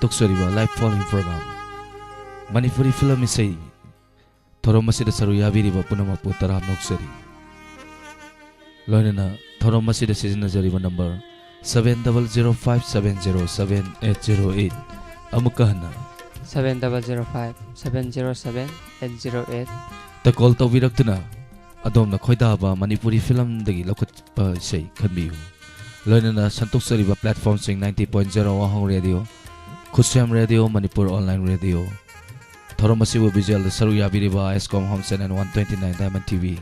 ꯇꯣꯛꯆꯔꯤꯕ life following program Manipuri film ꯏꯁꯩ ꯊꯧꯔꯝ ꯑꯁꯤꯗ ꯁꯔꯨꯛ ꯌꯥꯕꯤꯔꯤꯕ ꯄꯨꯝꯅꯃꯛꯄꯨ ꯇꯔꯥꯝ ꯅꯣꯛꯆꯔꯤ ꯂꯣꯏꯅꯅ ꯊꯧꯔꯝ ꯑꯁꯤꯗ ꯁꯤꯖꯤꯟꯅꯖꯔꯤꯕ ꯅꯝꯕꯔ 7005707808 ꯑꯃꯨꯛꯀ ꯍꯟꯅ 7005707808 ꯇ ꯀꯣꯜ ꯇꯧꯕꯤꯔꯛꯇꯨꯅ ꯑꯗꯣꯝꯅ ꯈꯣꯏꯗꯥꯕ ꯃꯅꯤꯄꯨꯔꯤ ꯐꯤꯂꯝꯗꯒꯤ ꯂꯧꯈꯠꯄ ꯏꯁꯩ ꯈꯟꯕꯤꯌꯨ ꯂꯣꯏꯅꯅ ꯁꯟꯇꯣꯛꯆꯔꯤꯕ ꯄ꯭ꯂꯦꯠꯐꯣꯔꯝꯁꯤꯡ 90.0 ꯋꯥꯍꯣꯡ ꯔꯦꯗꯤꯑꯣ ꯈꯨꯠꯁꯦꯝ ꯔꯦꯗꯤꯑꯣ ꯃꯅꯤꯄꯨꯔ ꯑꯣꯟꯂꯥꯏꯟ ꯔꯦꯗꯤꯑꯣ ꯊꯧꯔꯝ ꯑꯁꯤꯕꯨ ꯚꯤꯖꯨꯑꯦꯜꯗ ꯁꯔꯨꯛ ꯌꯥꯕꯤꯔꯤꯕ ꯑꯦꯁꯀꯣꯝ home channel 129 Diamond TV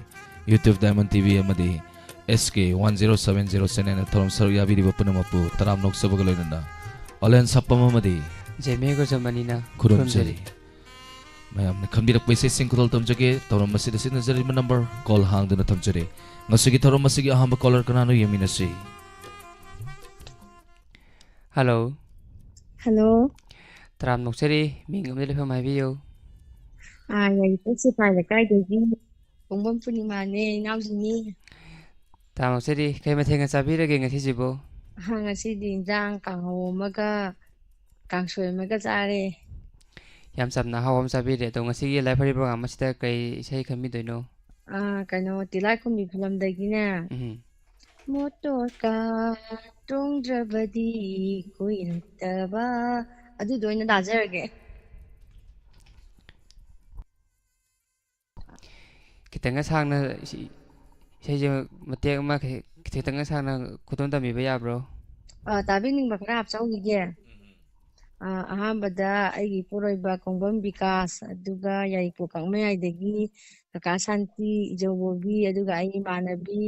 YouTube Diamond TV ꯑꯃꯗꯤ SK 1070 ꯆꯦꯅꯦꯜꯅ ꯊꯧꯔꯝ ꯁꯔꯨꯛ ꯌꯥꯕꯤꯔꯤꯕ ꯄꯨꯝꯅꯃꯛꯄꯨ ꯇꯔꯥꯝ ꯅꯣꯛꯆꯕꯒ ꯂꯣꯏꯅꯅ ꯑꯣꯂꯦꯟ ꯁꯞꯄꯝ ꯑꯃꯗꯤ ꯖꯦꯃꯦꯒꯣꯖꯃꯅꯤꯅ ꯈꯨꯔꯨꯝꯖꯔꯤ ꯃꯌꯥꯝꯅ ꯈꯟꯕꯤꯔꯛꯄ ꯏꯁꯩꯁꯤꯡ ꯈꯨꯗꯣꯜ ꯇꯝꯖꯒꯦ ꯊꯧꯔꯝ ꯑꯁꯤꯗ ꯁꯤꯖꯤꯟꯅꯖꯔꯤꯕ ꯅꯝꯕꯔ ꯀꯣꯜ ꯍꯥꯡꯗꯨꯅ ꯊꯝꯖꯔꯦ ꯉꯁꯤꯒꯤ ꯊꯧꯔꯝ ꯑꯁꯤꯒꯤ ꯑꯍꯥꯟꯕ ꯀꯣꯂꯔ ꯀꯅꯥꯅꯣ ꯌꯦꯡꯃꯤꯟꯅꯁꯤ ꯍꯜꯂꯣ ꯍꯜꯂꯣ ꯇꯔꯥꯝ ꯅꯣꯛꯆꯔꯤ ꯃꯤꯡ ꯑꯃꯗ ꯂꯩꯐꯝ ꯍꯥꯏꯕꯤꯌꯨ ꯌꯥꯏꯔꯤꯄꯣꯛ ꯁꯤꯐꯥꯏ ꯂꯩꯀꯥꯏꯗꯒꯤ ꯈꯣꯡꯕꯝ ꯄꯨꯔꯅꯤꯃꯥꯅꯦ ꯏꯅꯥꯎꯁꯤꯡꯅꯤ ꯇꯔꯥꯝ ꯅꯣꯛꯆꯔꯤ ꯀꯩ ꯃꯊꯦꯜꯒ ꯆꯥꯕꯤꯔꯒꯦ ꯉꯁꯤꯁꯤꯕꯨ ꯉꯁꯤꯗꯤ ꯏꯟꯖꯥꯡ ꯀꯥꯡꯍꯧ ꯑꯃꯒ ꯀꯥꯡꯁꯣꯏ ꯑꯃꯒ ꯆꯥꯔꯦ ꯌꯥꯝ ꯆꯝꯅ ꯑꯍꯥꯎꯕ ꯑꯃ ꯆꯥꯕꯤꯔꯦ ꯑꯗꯣ ꯉꯁꯤꯒꯤ ꯂꯥꯏꯐꯔꯤ ꯄ꯭ꯔꯣꯒ꯭ꯔꯥꯝ ꯑꯁꯤꯗ ꯀꯩ ꯏꯁꯩ ꯈꯟꯕꯤꯗꯣꯏꯅꯣ ꯀꯩꯅꯣ ꯇꯤꯂꯥꯏꯈꯨꯝꯕꯤ ꯐꯤꯂꯝꯗꯒꯤꯅꯦ ꯃꯣꯇꯣꯔ ꯀꯥꯔ ꯇꯣꯡꯗ꯭ꯔꯕꯗꯤ ꯀꯨꯏꯔꯛꯇꯕ ꯑꯗꯨꯗꯣ ꯑꯣꯏꯅ ꯇꯥꯖꯔꯒꯦ ꯈꯤꯇꯪꯒ ꯁꯥꯡꯅ ꯏꯁꯩꯁꯦ ꯃꯇꯦꯛ ꯑꯃ ꯈꯤꯇꯪꯒ ꯁꯥꯡꯅ ꯈꯨꯗꯣꯟ ꯇꯝꯕꯤꯕ ꯌꯥꯕ꯭ꯔꯣ ꯇꯥꯕꯤꯅꯤꯡꯕ ꯈꯔ ꯍꯥꯞꯆꯧꯈꯤꯒꯦ ꯑꯍꯥꯟꯕꯗ ꯑꯩꯒꯤ ꯏꯄꯨꯔꯣꯏꯕ ꯈꯣꯡꯕꯝ ꯕꯤꯀꯥꯁ ꯑꯗꯨꯒ ꯌꯥꯏꯔꯤꯄꯣꯛ ꯀꯛꯃꯌꯥꯏꯗꯒꯤ ꯀꯀꯥ ꯁꯥꯟꯇꯤ ꯏꯖꯧꯕꯣꯕꯤ ꯑꯗꯨꯒ ꯑꯩꯒꯤ ꯏꯃꯥꯟꯅꯕꯤ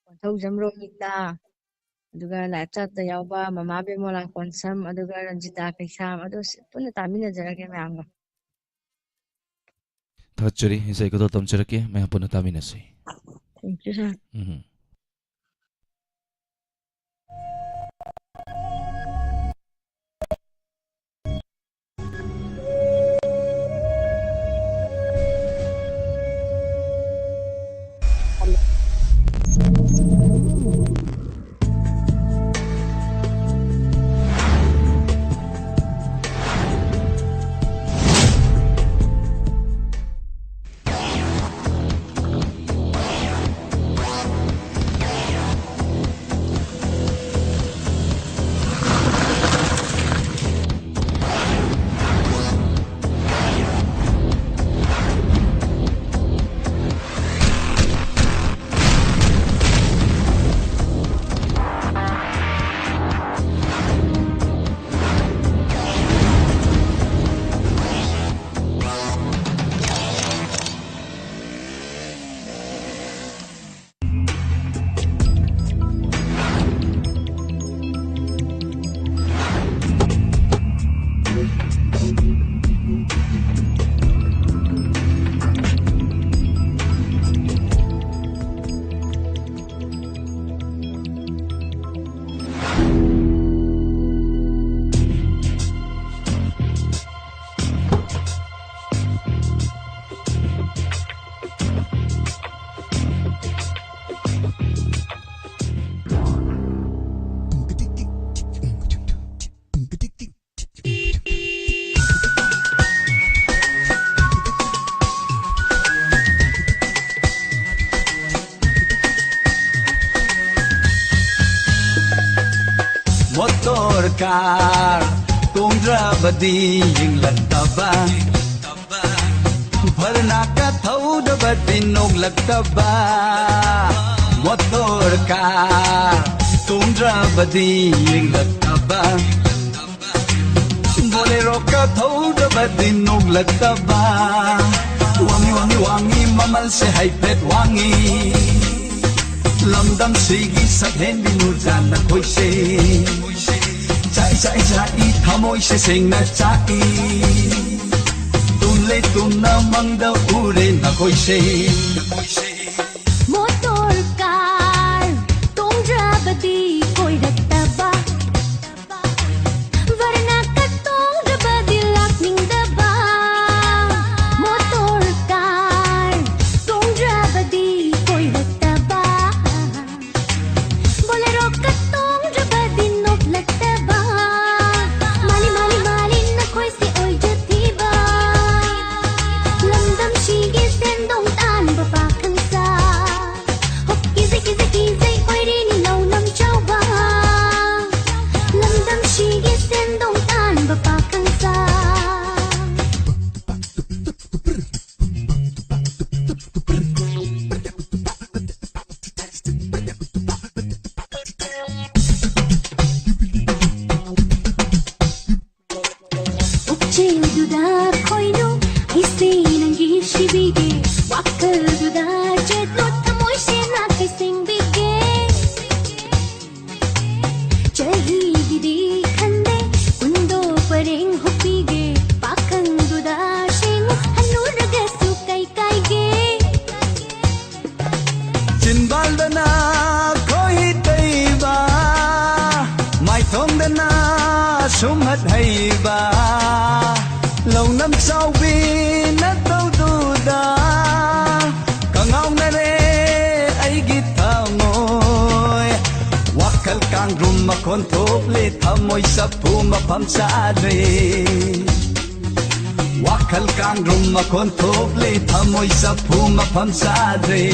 ꯀꯣꯟꯊꯧꯖꯝ ꯔꯣꯃꯤꯇꯥ ꯑꯗꯨꯒ ꯂꯥꯏꯞ ꯆꯥꯠꯇ ꯌꯥꯎꯕ ꯃꯃꯥ ꯕꯦꯃꯣꯂꯥ ꯀꯣꯟꯁꯝ ꯑꯗꯨꯒ ꯔꯟꯖꯤꯇꯥ ꯀꯩꯁꯥꯝ ꯑꯗꯨ ꯄꯨꯟꯅ ꯇꯥꯃꯤꯟꯅꯖꯔꯒꯦ ꯃꯌꯥꯝꯒ ꯊꯥꯒꯠꯆꯔꯤ ꯏꯁꯩ ꯈꯨꯗꯣꯜ ꯇꯝꯖꯔꯛꯀꯦ ꯃꯌꯥꯝ ꯄꯨꯟꯅ ꯇꯥꯃꯤꯟꯅꯁꯤ thank you sir motor car tongdrabadi yinglattaba varna ka thaudabadi noglattaba motor car tongdrabadi yinglattaba bolero ka thaudabadi noglattaba wangi wangi wangi mamal se haipet wangi lamdam sigi sakhen binu jana khoise chai chai chai thamoi se singna chai tunle tunna mangda ure na khoise motor car tongdrabadi koirattaba varna ka tongdrabadi lakningdaba motor car tongdrabadi koirattaba bolero ka tongdrabadi noglattaba mali mali mali ꯆꯦꯜꯗꯨꯗ ꯈꯣꯏꯅꯨ ꯑꯩꯁꯦ ꯅꯪꯒꯤ ꯁꯤꯕꯤꯒꯦ ꯋꯥꯈꯜꯗꯨꯗ ꯆꯦꯠꯂꯣ ꯊꯃꯣꯏꯁꯦ ꯅꯥꯈꯩ ꯁꯦꯡꯕꯤꯒꯦ ꯆꯍꯤꯒꯤꯗꯤ ꯈꯟꯗꯦ ꯀꯨꯟꯗꯣ ꯄꯔꯦꯡ ꯍꯨꯞꯄꯤꯒꯦ ꯄꯥꯈꯪꯗꯨꯗ ꯁꯦꯡꯉꯨ ꯍꯟꯅꯨꯔꯒꯁꯨ ꯀꯩ ꯀꯥꯏꯒꯦ Chinbaldana khoi teiba mai thongdana sumhat heiba longnam chaubi na tawduda kangau na re aigi thamoy wakal kangrum makon thople thamoy sa phuma pham sa re wakal kangrum makon thople thamoy sa phuma pham sa re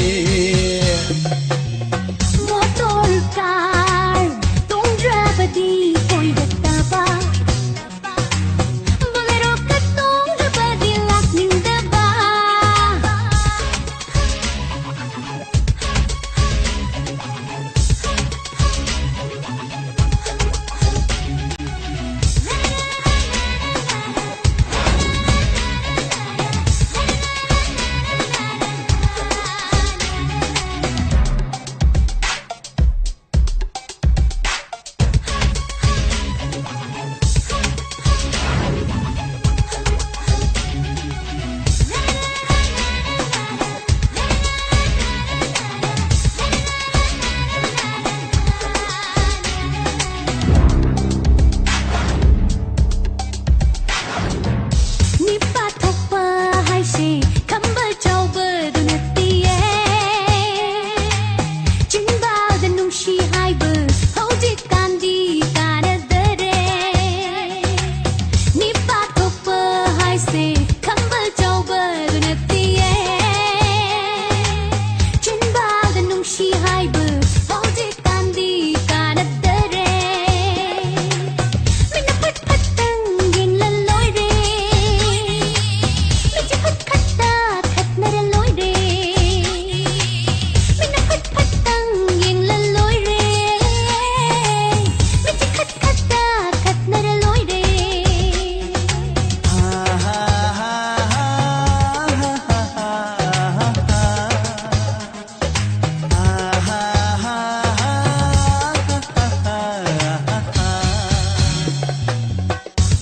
motor car tongdrabadi koiragtaba bolero ka tongdrabadi lakningdaba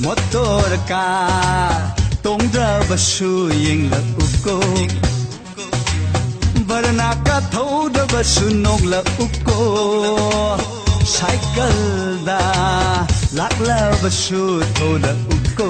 motor car tongdraba su ying la uko barna ka thodaba su nog la uko cycle da lakla ba su thoda uko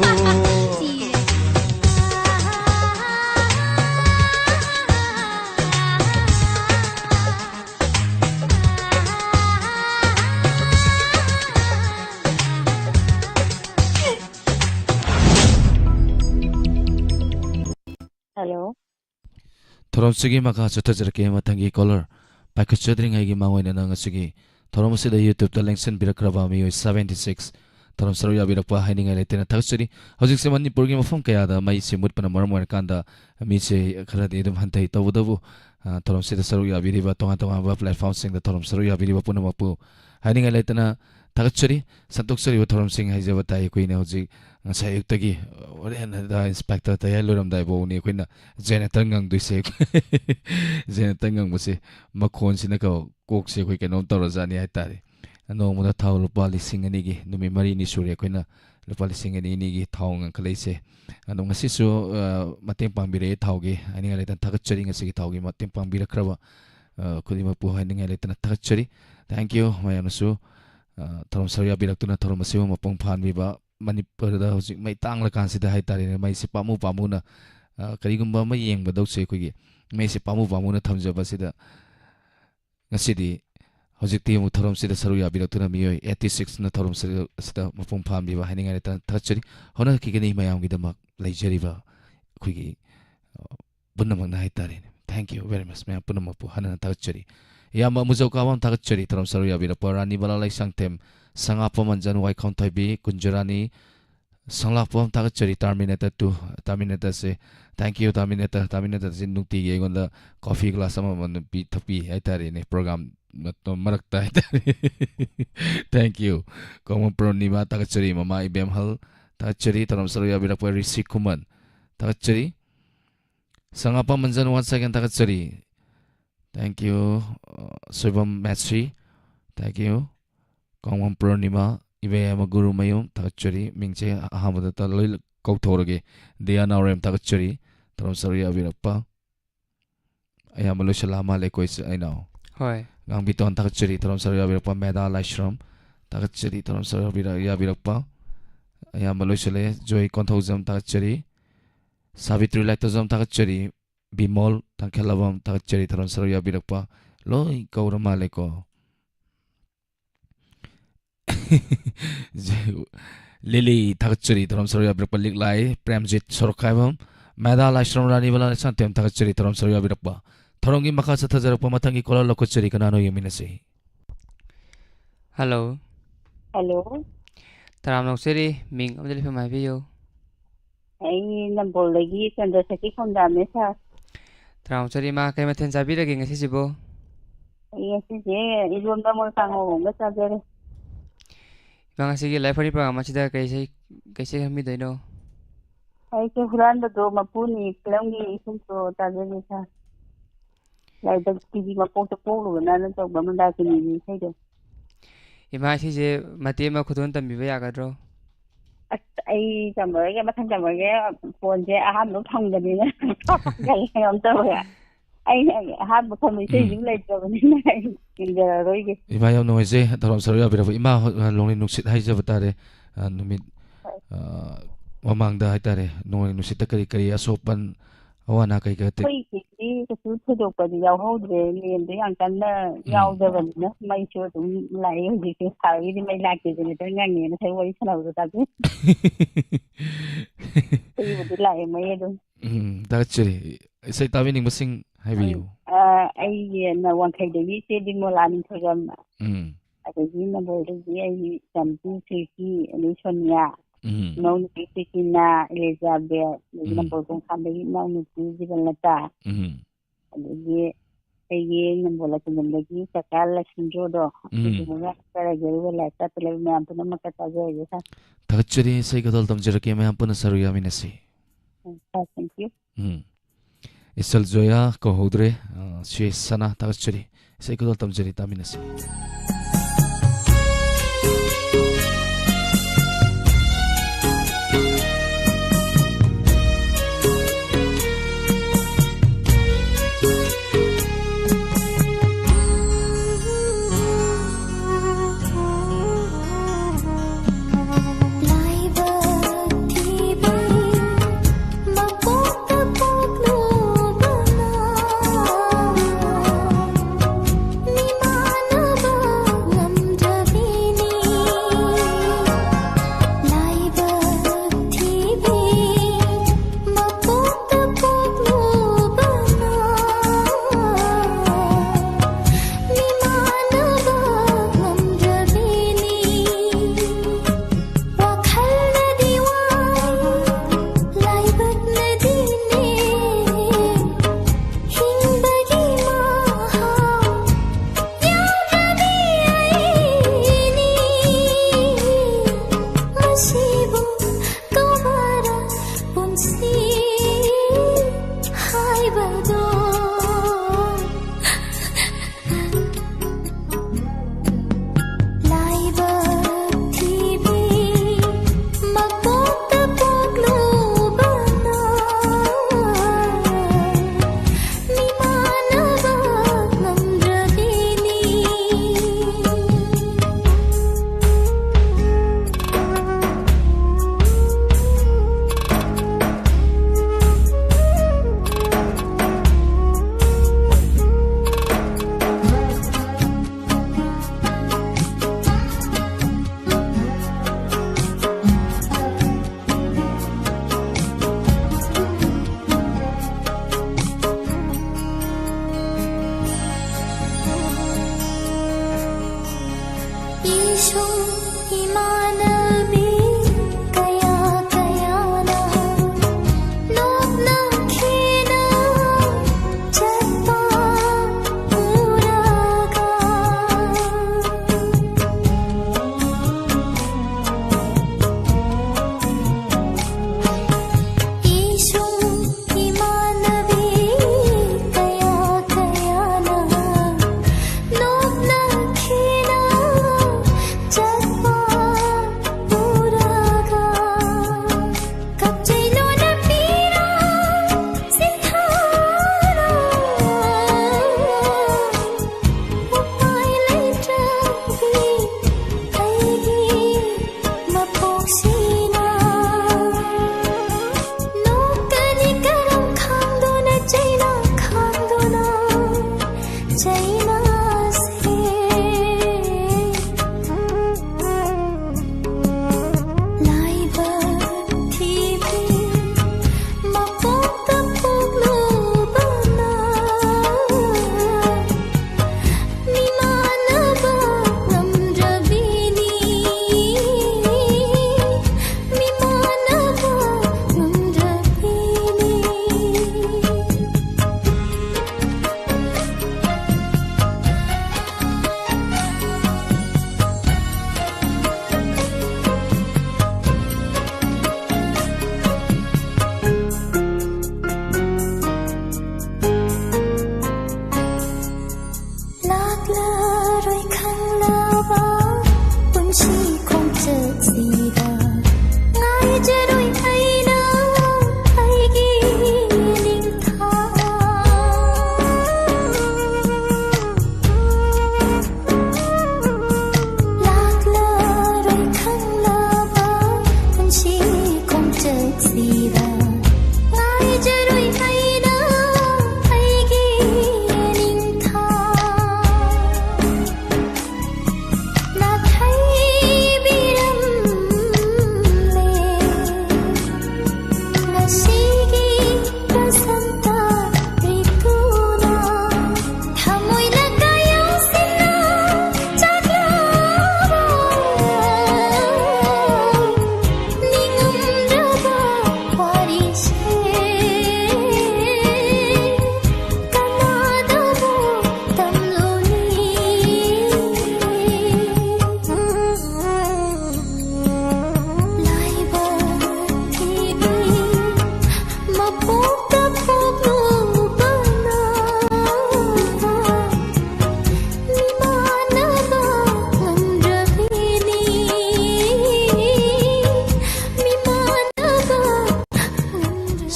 Hello. Thorom sigi maka chothajarke mathangi caller paikachadring aigi mangoina na ngasigi thorom sida YouTube ta lengsen birakraba mi 76 thorom saruya birakpa haininga letena thaksari hojik se manipur gi mafam kaya da mai se mutpana maram wer kanda mi se kharadi dum hantai tawdabu thorom sida saruya biriba tonga tonga ba platform sing da thorom saruya biriba punamapu haininga letena thaksari santoksari thorom sing haijaba tai koina hojik sayuktagi orena inspector tayaloram dai bo ni koina janitor ngang duise janitor ngang bose makhon sina ka kok se koi kenom torajani hai tare no muda thau lupa lising ani gi numi mari ni sure koina lupa lising ani ni gi thau ngang khalai se anu ngasi su mateng pangbire thau gi ani ngai tan thakachari ngasi gi thau gi mateng pangbira khraba kudima pu hai ngai tan thakachari thank you mayam su thorom sarya biraktuna thorom asiwa mapong phan bi ba Manipur da hojik mai tangla kansida hai tare mai se pamu na karigumba mai yengba dause kogi mai se pamu na thamjaba sida ngasidi hojikti mu thorom sida saruya biraktuna miyoi 86 na thorom sida mapong pham bi ba haninga ta thachari hona kigani mayam gi damak leijari ba kogi bunnamak na hai tare thank you very much mayam punamapu hana thachari yama mujaukawan thachari thorom saruya birakpa rani bala lai sangtem Sangapaman Janwai County B Kunjarani Sanglapom Takachari Terminator se thank you Terminator Zinukti Yegonda coffee glass sama bi tapi aitari ne program marakta aitari thank you Common Pro Nima Takachari Mama Ibem Hal Takachari taram saru yabirak pa Rishi Kuman. Takachari. Sangapa manjan once again takachari. Thank you. Soibam Matri. Thank you. Kongwam Purnima. Ibe ama Guru Mayum. Takachari. Mingche ahamadata loy kautorage. Diana Rem takachari. Taram saru yabirak pa. Ayam lo shalama le kois I know. Hoi. Gang biton takachari taram saru yabirak pa Meda Lashram. Takachari taram saru yabirak pa. Ayam lo shale Joy Konthozam takachari. Savitri Lactozam takachari. Bimol tangkelavam takachari taram saru yabirak pa. Loy kaurama le ko. Lily takachari taram saru yabirak pa liklai. Premjit sorokaivam. Meda Lashram Rani Bala Santem takachari taram saru yabirak pa. Thorongi makasa tajarak pa matangi kola lokochari kanano yaminasi. Hello. Hello, Taram Noxeri, Ming of the Life of my video. anh Nambo lagi Chandra Saki Kondame sa. Taram Sari Ma Kamatin Sabira King Sisibo. Yes, yes, it won't be more pango, but I'm very. Bangasigi Life for the program, Machida Kaisi Midino. I can run the door, Mapuni, Plangi, Sinto, Tagalisa. Like the TV Mapoto Polo, and I don't talk about that in the Imagine Matema Kudunta Mivagadro. I Jamaica, but I'm Jamaica, for I have no tongue that I'm sorry. I have become a saving later in the Roy. Imayam noise taram saru yabirak ima longni nuksit haijabatare numit mamangda haitare nongni nuksit kari kari asopan awana kai ka te. Cái thứ đồ của dầu hôi về miền đấy ăn canh dầu giờ mình nó mấy chưa tụng lại gì cái thời đi mấy lạc gì người ta ngang người nó thấy quay sao rồi ta biết thì mình đi lại mấy đâu Takachari say tabi ning masing haibiu. ai là hoàn thành để đi chơi đi mua làm thôi rồi mà cái gì nó bồi cái ai làm tu chơi gì đi xuân nhà nấu cái gì na Elizabeth nó bồi con khám đấy nấu cái gì là ta jadi kayak yang bola cuman lagi sekali sinjodo jadi cara jadi lata terlebih mampu nama kata aja kan. Takachari say kadal tamjirake me ampun saru yaminasi. Thank you. Isal Joya ko hodre she sana takachari say kadal tamjiri taminasi. Hãy subscribe cho kênh Ghiền Mì Gõ để không bỏ lỡ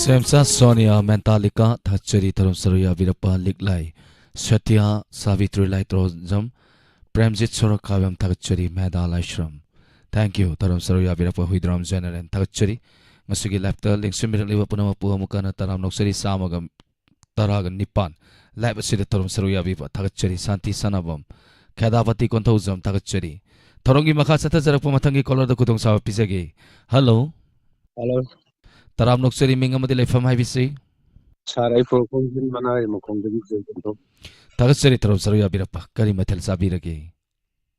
Semsa Sonia Mentalika Thachari Tarum Saruya Virapa Liklai Satya Savitri Laitrojam Premjit Sorakavam Thachari Medal Ashram. Thank you Tarum Saruya Virapa Huidram General Thachari Masugi Lapta Link Similar Liverpool Puamukana Taram Noxeri Samagam Taragan Nipan Lab City Tarum Saruya Viva Thachari Santi Sanabam Kadavati Kontozam Thachari Tarongi Makasata Zarapumatangi Color the Kutong Sawa Pisagi. Hello. Hello. Taram Noxeri Mingamadi Lefam Hivisi. Sarai Procon Mana Mokong. Thachari Tarum Saruya Virapa Kari Metal Sabiragi.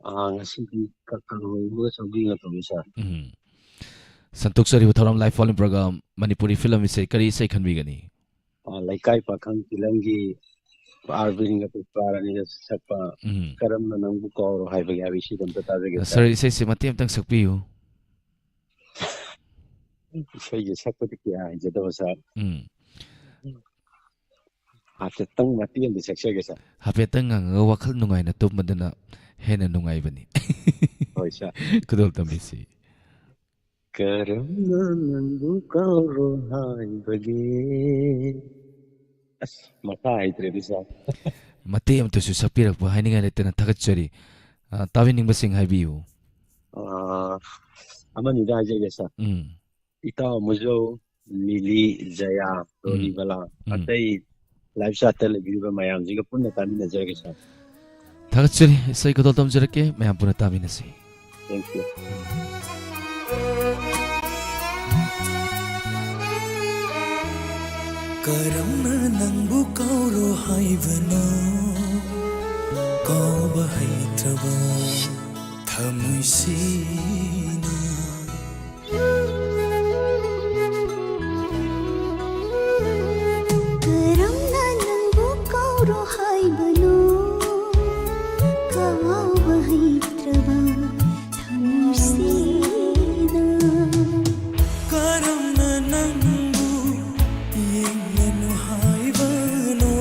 Ngasi kakang of being a professor. Santuk Sari Taram Life Falling Program Manipuri Film is a Kari Second Vigani. Like I Pakang Tilangi are being a Parani Sapa Karam Nangu or Hivavishi and the Sir says Matiam Tang Sapiu. So you Sapatia, Jedosa. After Tang Mati and the Sexagasa. Hapetang ang wakal nungay na tumadana hena nungay bani. Kudol tamisi. Karam Nangu Kauro Hivagi. Matai Trevisa. Matiam to Susapirak behind a lieutenant Thachari. Tavining Basing Hibiu. Amanida Jagasa. Ita Muzo Lili Jaya Rolivala. Atay live shuttle Viva Mayam Zigapuna Tamina Jagasa. Thachari, say Kodotam Jerake, Mayampuna Taminasi. Thank you. Karamna nangbu kauro haivana kauba haitraba thamuisina Karamna nangbu kauro haibano kauba haitraba thamuisina Karamna nangbu yenglanu haivano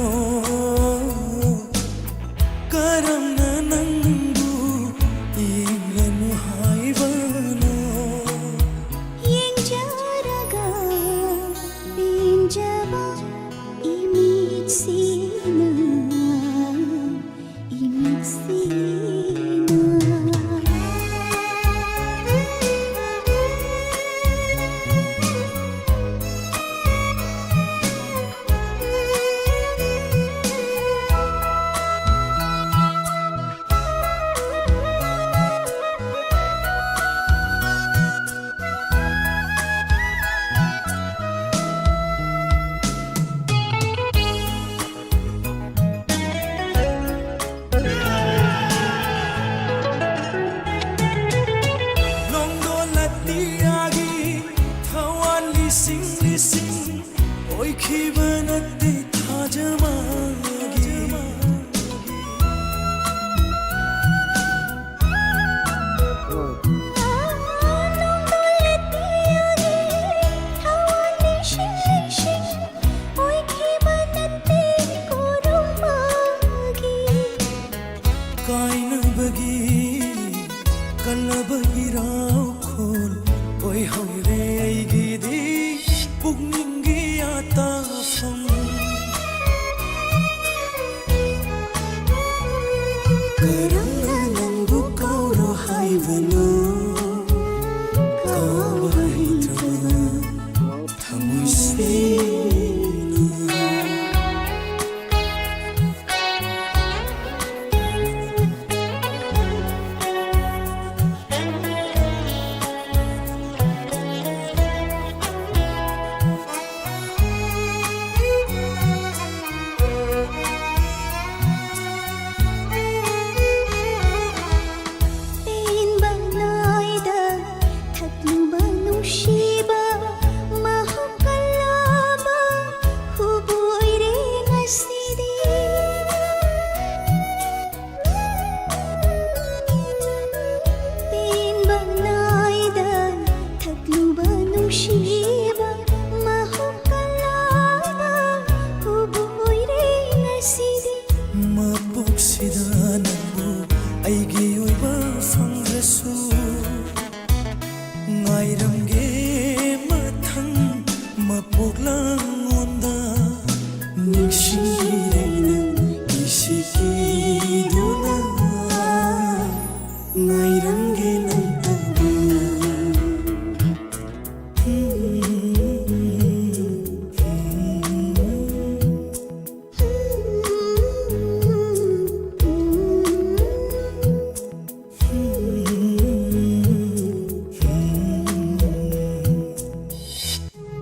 Karamna nangbu yenglanu haivano Yenjaraga binjaba imitsina Nongdo latiagi thawan lising oi khibanate thajamagi kainabagi kalabagi rao khol oi hoire aigidi pugningi ata fam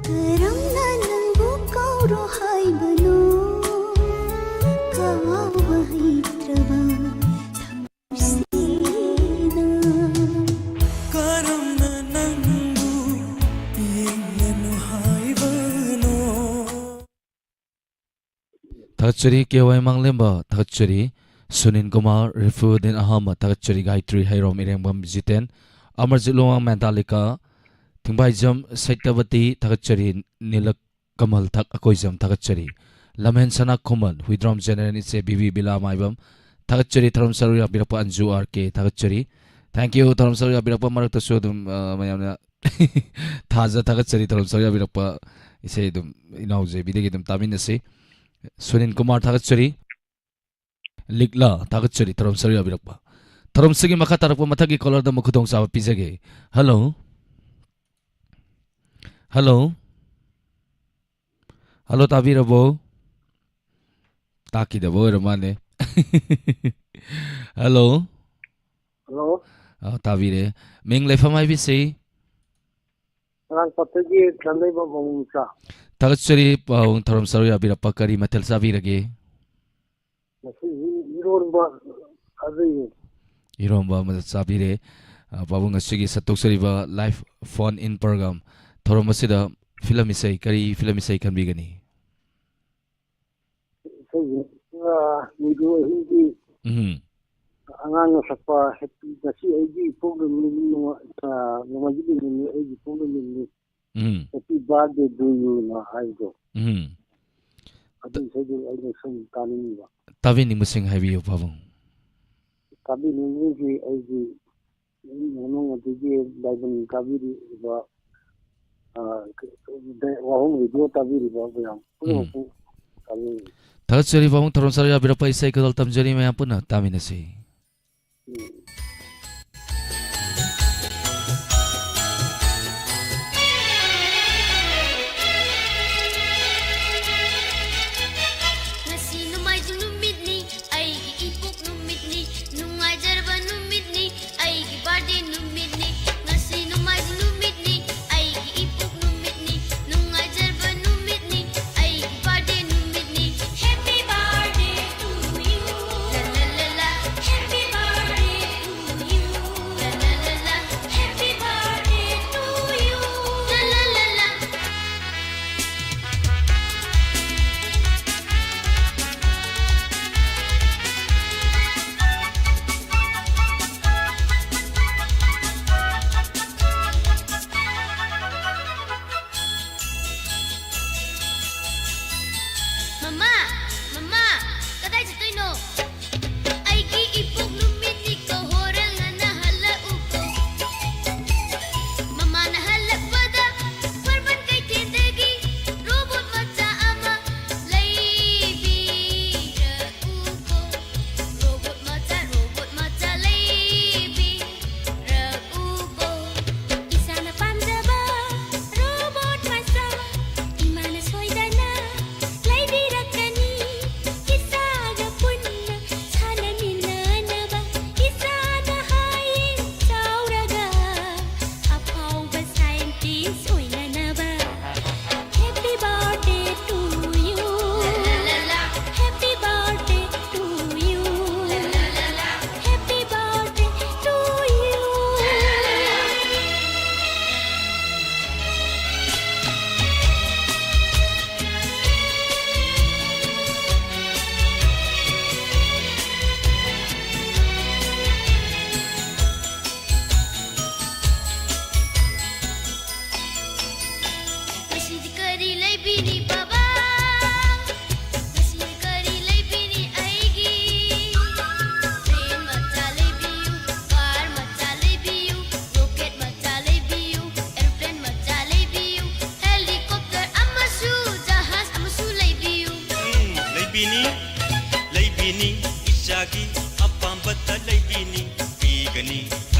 करुणा नंगु कौरो हाइबनो कवाहित्रवा थमसेना करम नंगु येनु हाइबनो Takachari KY Manglemba, Takachari Sunin Kumar, Rifuddin Ahmad, Takachari Gayatri Hairom Irengbam Jiten, Amarjilong Mentalika, Tingbaijam Saitavati, Takachari Nilak Kamal Tak Akoizam, Takachari, Lamen Sana Kuman, Widrom General Itse BB Bila Maibam, Takachari Taram Saruya Birapa Anju RK, Takachari. Thank you, Taram Saruya Birapa Marakta Shodum Mayamna Taza Takachari Taram Saruya Birapa Isedum Inauze, Bidegidum Taminasi. Sunin Kumar Takachari Ligla Takachari Taram Saruya Birapa Taram Sigi Makatarapa Matagi Color the Mukutong Sawa Pizage. Hello. Hello. Hello Tabirabo Taki the boy Romane. Hello. Hello. Tabire Ming Lefamai Visi Rang Patagi Kandaiba Bongsa. Takachari Paung Taram Saruya Birapa Kari Matel Savirage Iromba Adi. Iromba Sabire Pabung Sigi Satuksariba live phone in program Toromasida Filamisai Kari Filamisai can be gani. Nidu Hindi Angan Sapa Happy Nasi Agi Program Namajidi Agi Program Happy birthday to you na Haigo. Adi said I know some Taniniva. Tavini Musing Heavy Pavung Kabini Agi Agi Nano Tigi Dagan Kabiri Wahong Video Tabiri Babam. Takachari Pavung Taram Saruya Birapa Isai Kadal Tamjari Mayapuna Taminasi.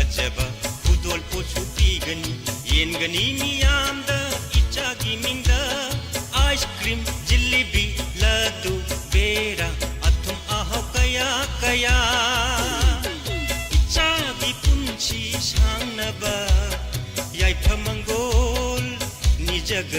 Ajaba, Udol Pochu Pigani, Yengani Mianda,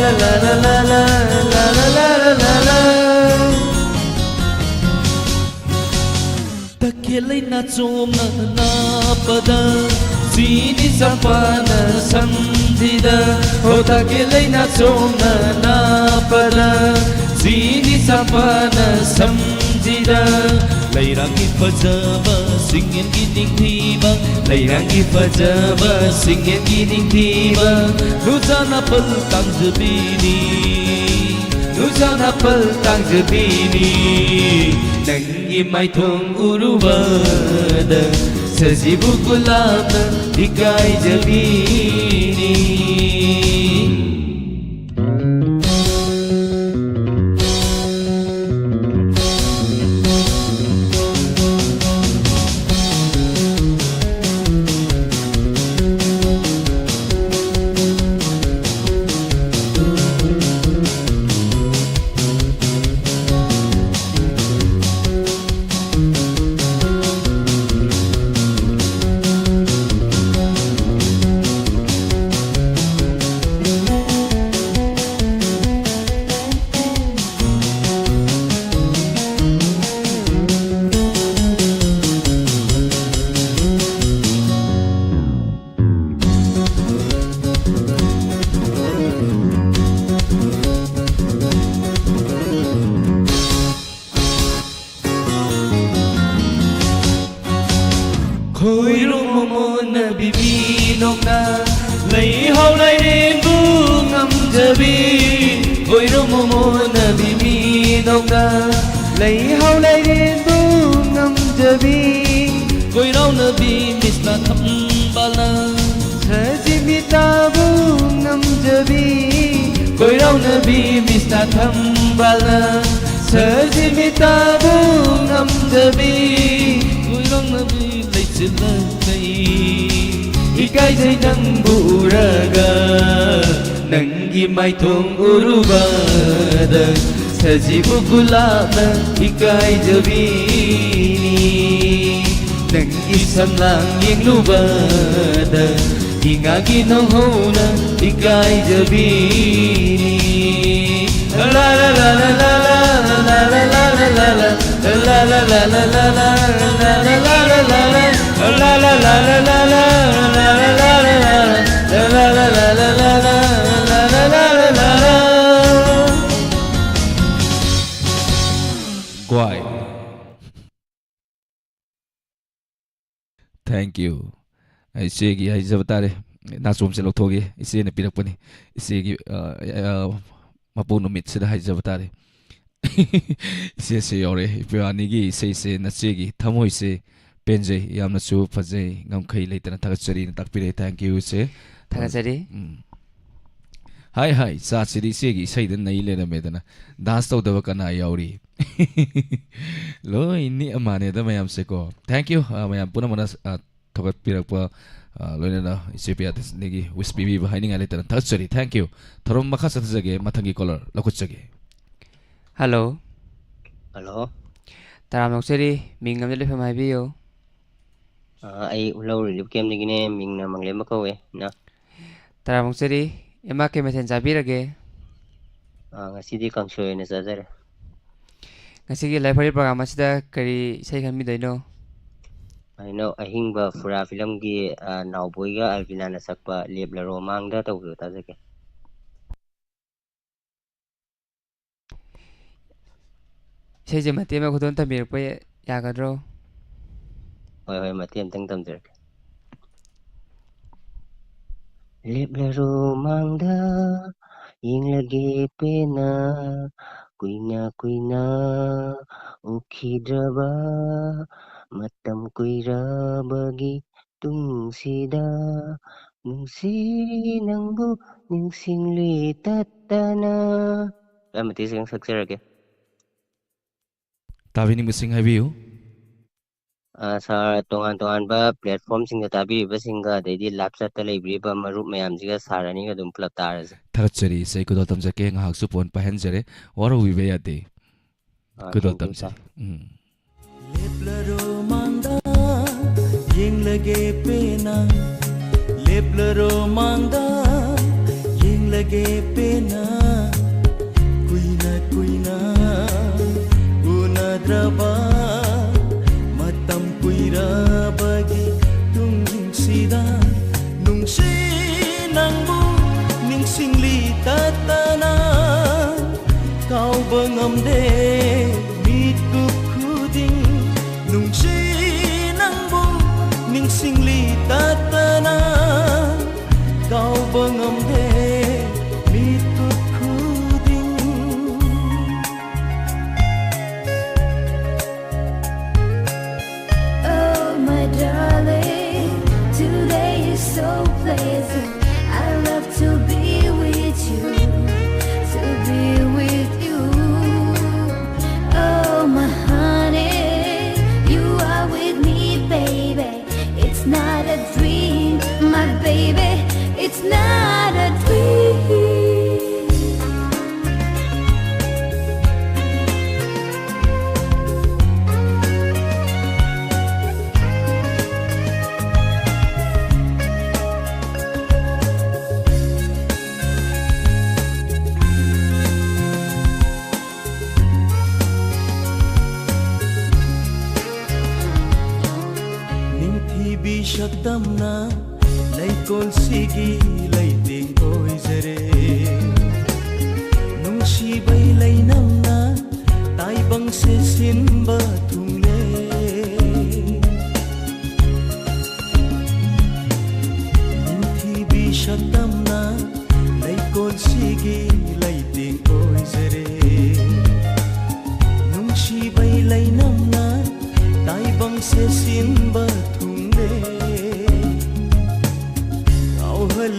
la la la la la la la la la la. Takilay na chomna na pada Sini sampana samdida O takilay na chomna na pada Sini sampana samdida Layrangi fajaba singin gining thiba Layrangi fajaba singin gining thiba Nuzana pal tangjabini Nuzana pal tangjabini Nangi mai thong urubada Sajibu gulabna ikai jabini Khôi rung môn bibi nông na lấy hậu lại đêm bu ngâm giờ bi Khôi rung môn bibi nông na lấy hậu lại đêm bu ngâm giờ bi Khôi rau na bi mis na thăm ba la Sa ji mi ta bu ngâm giờ bi Khôi rau na bi mis na thăm ba la Sa ji mi ta bu ngâm giờ bi Khôi rau na bi Ikai jai nang buraga Nangi mai thong urubada Sajibu gulabna ikai jabini Nangi samlang yang lubada Ingagi nang hona ikai jabini La la la la la la la la la la la la la la la la la la la La la la la la la la la la la la la la la la la la la la la. Guai. Thank you. Isegi ai jabatare. Na som se loktoge. Ise ne pirakpani. Isegi mapu numit sida hai jabatare. Ise se yore. Ipiani gi ise se nasegi thamoi se penje yamna chu phajai ngamkhai leitana thagachari na takpire. Thank you se thagachari. Hi hi sa siri se gi sai den nei le na medana dance to da kana yauri lo inni amane da mayam se ko. Thank you mayam puna mana thogat pirakpa loina na ipia des negi wispibi ba haining ale tan thagachari. Thank you thorom makha sathjage mathangi caller lakuchage. Hello Hello taram nokseri mingam le pham haibiyo ai ulau ri kem ni gine ming na mangle ma ko we na taram nokseri ema ke methen jabirage ngasi di kangsoy na sajare ngasi gi library program asida kari sai khan mi doino ai no ahing ba fura film gi nawboi ga alvina na sakpa lebla romang da taw ta jake sai je mate ma khudon ta mir pe ya gadro hoi hoi mate tang tam jer lebla romang da ing lagi pena kuina kuina ukhidraba matam kuira bagi tungsida nungsi nangbu ningsing li tatana mati sing saksarage Tabi ni sing habiyo sa tongan ba platform sing tabi ba singa dedi lapsa ta library ba marup mayam jiga sarani ga dum plap tar thagachari sei ko dotam jake ngahak su pon pahen jare waro wibe yate ko dotam sa Leplero manda yeng lage pena Leplero manda yeng lage pena kuina kuina unadraba matam kuira bagi tunging sida nungsi nangbu ning singli tatana kau bengam de mikup kuding nungsi nangbu ning singli tatana kau bengam de mikup kuding. Oh my darling, today is so pleasant. I love to be with you, to be with you. Oh my honey, you are with me, baby. It's not a dream, my baby. It's not a dream. Shakdamna laikol sigi laiting oi zare nungsi bai lainamna taibang se simba thungle ninthi bi shakdamna laikol sigi laiting oi zare nungsi bai lainamna taibang se simba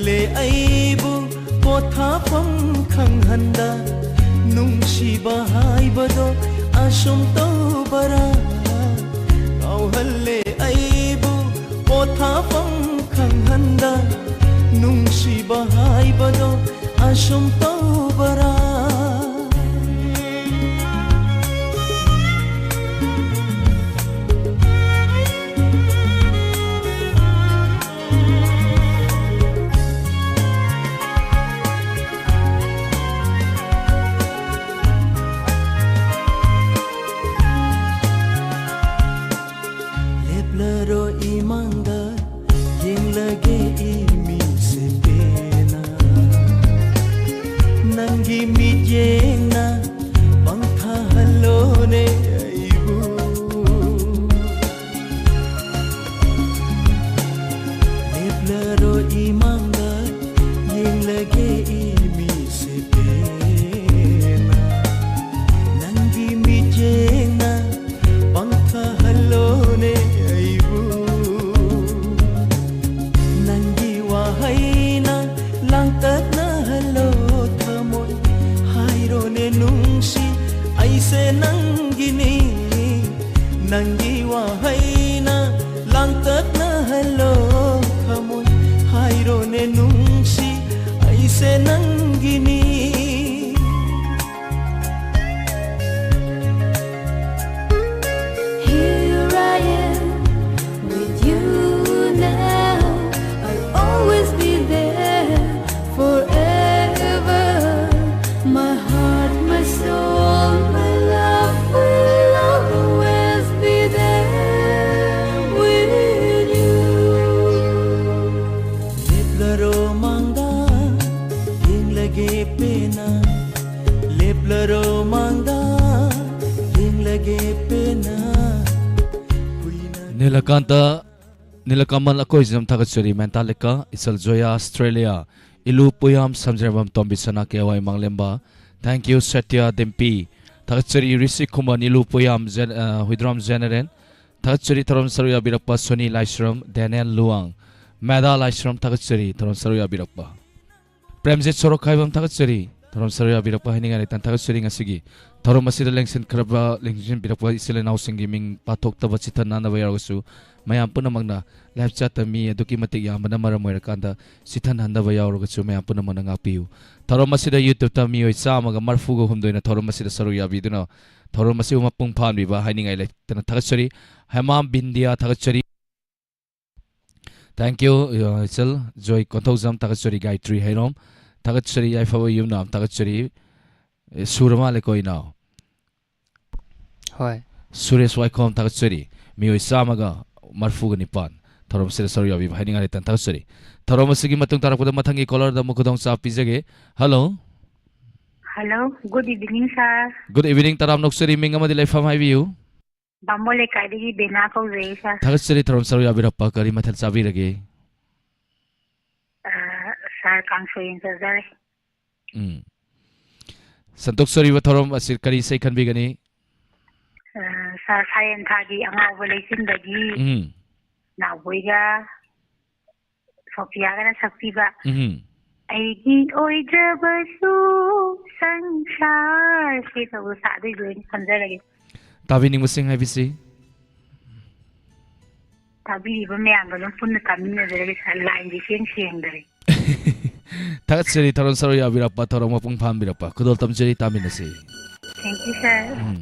le aibu pothapam khanghanda nungsiba haibado asum tawbara kauhalle aibu pothapam khanghanda nungsiba haibado asum tawbara Nilakamal ako isam tagatsuri mentalika isal Joya Australia ilu puyam samjarbam tombisana kewai manglemba. Thank you Satya Dempi tagatsuri Risi Kumar ilu puyam Hudram General tagatsuri Taram Saruya Birakpa Soni Laishram Daniel Luang Meda Laishram tagatsuri Taram Saruya Birakpa Premjit Sorokaibam tagatsuri Taram Saruya Birakpa hininga tan tagatsuri ngasigi Taram masida lengsin kraba lengsin Birakpa isile nausingi ming patok tabachita nana bayargasu mayam punamagna live chat mi aduki matik yamana maram oirakanda sithan handa bayawragachu mayam punamagna ngapiu thorom masida YouTube ta mi oi chamaga marfugo humdoina thorom masida saru yabiduna thorom masi umapung phanbi ba hainingai le tana thagatsari hamam bindia thagatsari. Thank you Ichal Joy Konthojam thagatsari Gayatri Hairom Tagachari Yaifa Yumnam Tagachari Surama Lekoina Hoi Suresh Waikom Tagachari Mio Samaga Marfugani Pan Thorom Siri Avi hiding at Tagachari Thorom Sigi Matung Tarapuda Matangi color the Mukudong Sapizage. Hello. Hello, good evening, sir. Good evening, Taram Noksari Mingamadile from my view. Bambole Kadi Benako Reza. Tagachari Thorom Sari Abirapa Karimatel Savirage. Sir, Kansoin Sazari. Santoksari Thorom Asir Kari say can be gani. Sir, Sayan Kadi, Angavolation Dagi. Now we are Sophia Saktiba. Aigi Oidrabasu Sansar. She's a Sadi doing Sanzari. Tavi Nimusing have you see? Tabi Bamang, put the Camino, there is a line the Tagachari Thorom Sari Abirapa Toromapung Pambirapa. Could all Tamjari Taminasi. Thank you, sir.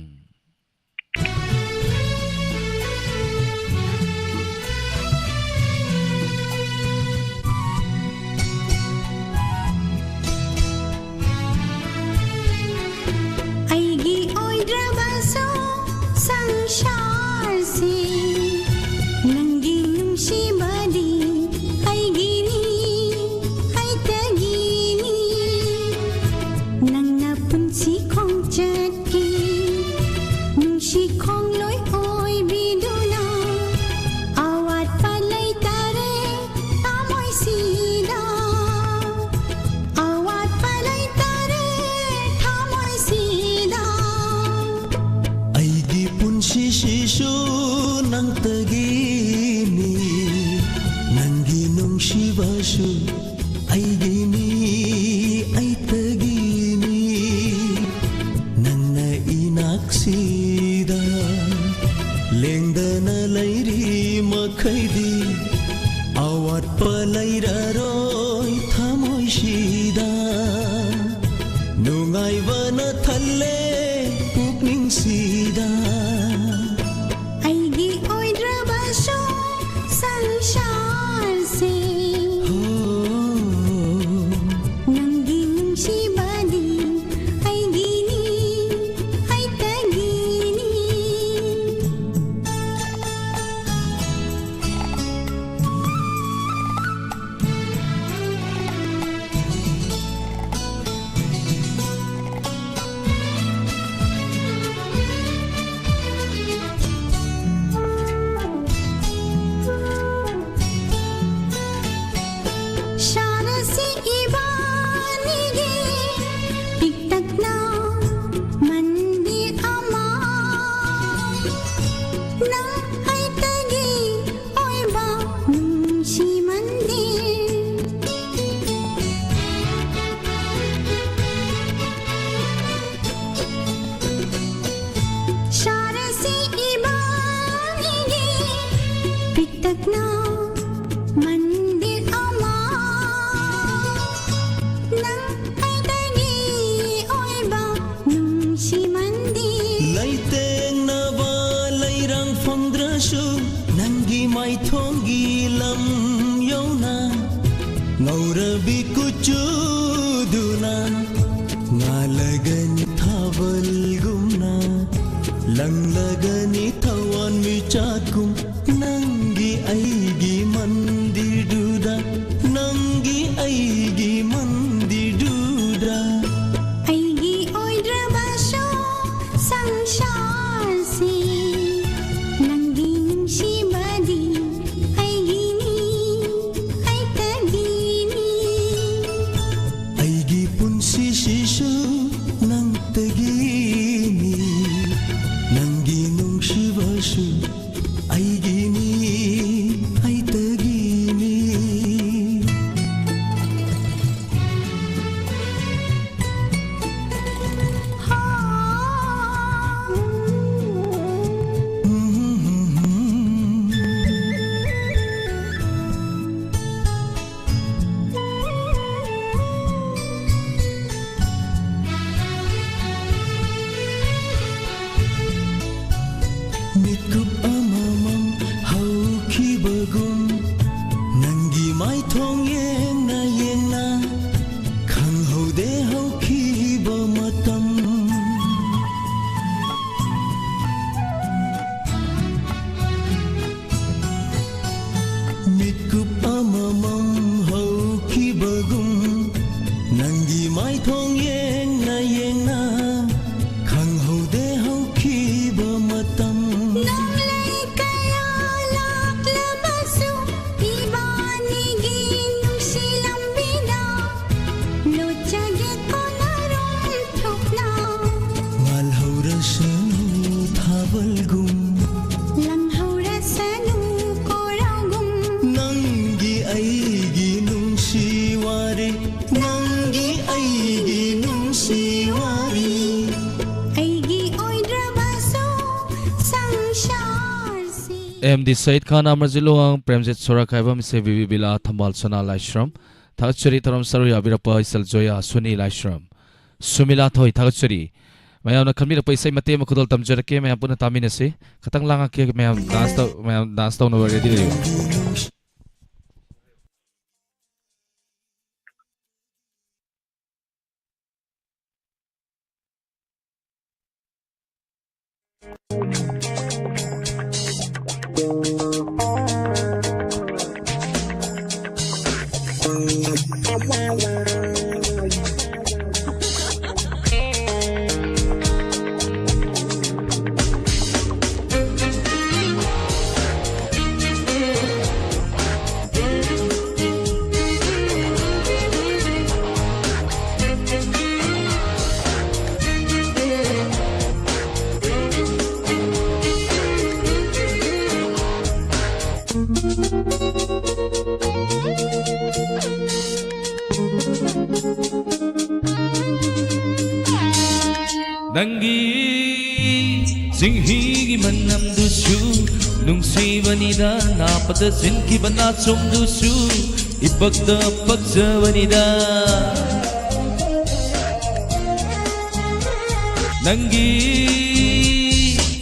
I MD Said Khan Amarziluang Premjit Sorakaiba Mise Vivi Bila Thambal Sona Laishram Thakchari Taram Saruya Birapa Isal Joya Suni Laishram Sumila Thoi Thakchari Mayam Kamila Paisai Mate Makudal Tamjarake Mayam Puna Taminasi Katang Langa Ke Mayam dance down over ready. Nangi Singhigi manam dusu Nungsi vanida Napada sinki banasum dusu Ipagda pagsa vanida Nangi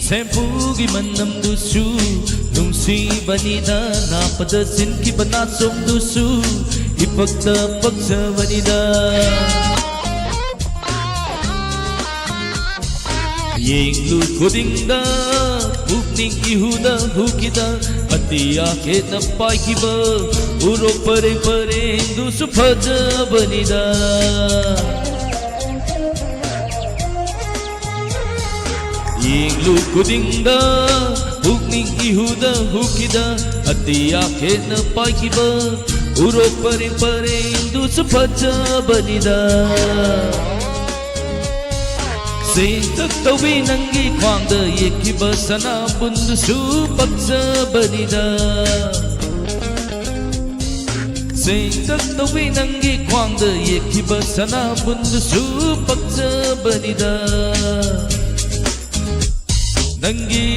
Sempugi manam dusu Nungsi vanida Napada sinki banasum dusu Ipagda pagsa vanida Yeng lu kudingda Bukning ihuda hukida Ati ake na paikiba Urok pareng pareng Dusu paja banida Yeng lu kudingda Bukning ihuda hukida Ati ake na paikiba Urok pareng pareng Dusu paja banida Sintak tawi nangi kwangda yekiba sana bundu su paksa banida Sintak tawi nangi kwangda yekiba sana bundu su paksa banida Nangi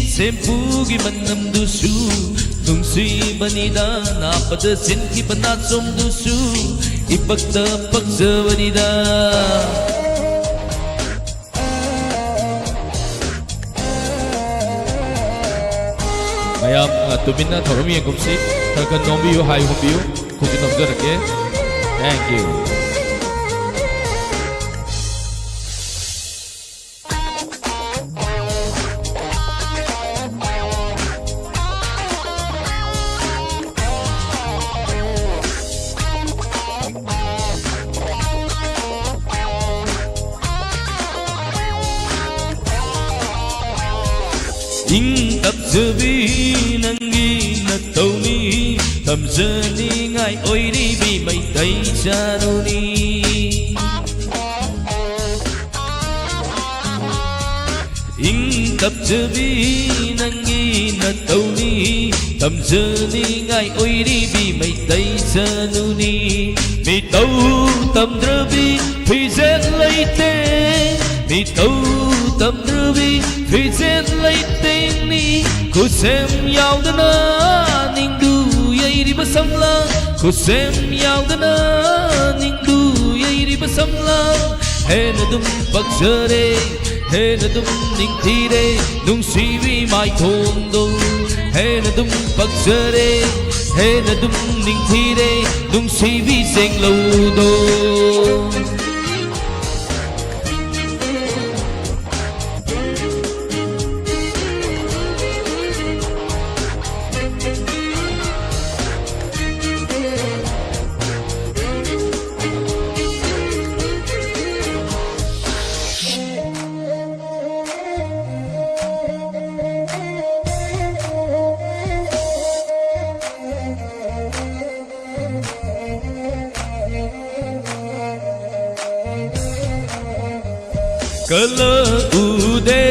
sempugi manam dusu Nungsi banida napada sinki banasum dusu Ipagda paksa banida Mayam tumina thormi angumsi tarkan nombiyo hai humbiyo kuki nomjarake. Thank you. Ing tập giờ vi nangi na tàu ni thầm giờ ni ngài ôi đi vì mày thấy cha đâu ni Ing tập giờ vi nangi na tàu ni thầm giờ ni ngài ôi đi vì mày thấy cha đâu ni mi tàu tầm giờ vi phi dệt lấy tên mi tàu tầm giờ vi phi dệt lấy tên ni cô xem nhau đó na ning du yai di basamla cô xem nhau đó na ning du yai di basamla he na dum baksa de he na dum ning thi de nung si vi mai thôn do he na dum baksa de he na dum ning thi de nung si vi seng lâu do Kala ude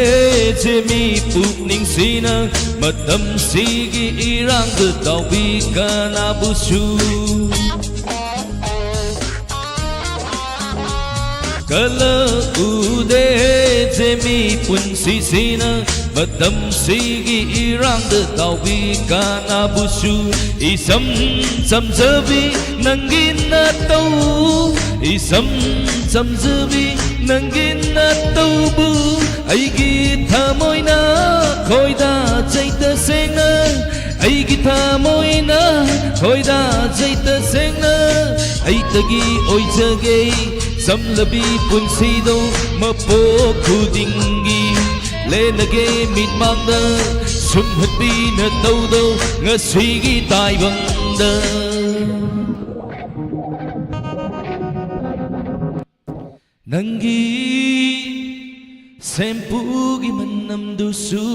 jemi pukning sina matam sigi irang getau bikana busu kala ude jemi punsisina matam sigi irang de taubi kana busu isam samzabi nangina tau isam samzabi nangina tau bu aigi thamoina khoida chaita sengna aigi thamoina khoida chaita sengna aitagi oijage samlabi punsido mapo khudingi lenage mitmangda sumhatbi na taudo ngasigi taibangda nangi sempugi manam dusu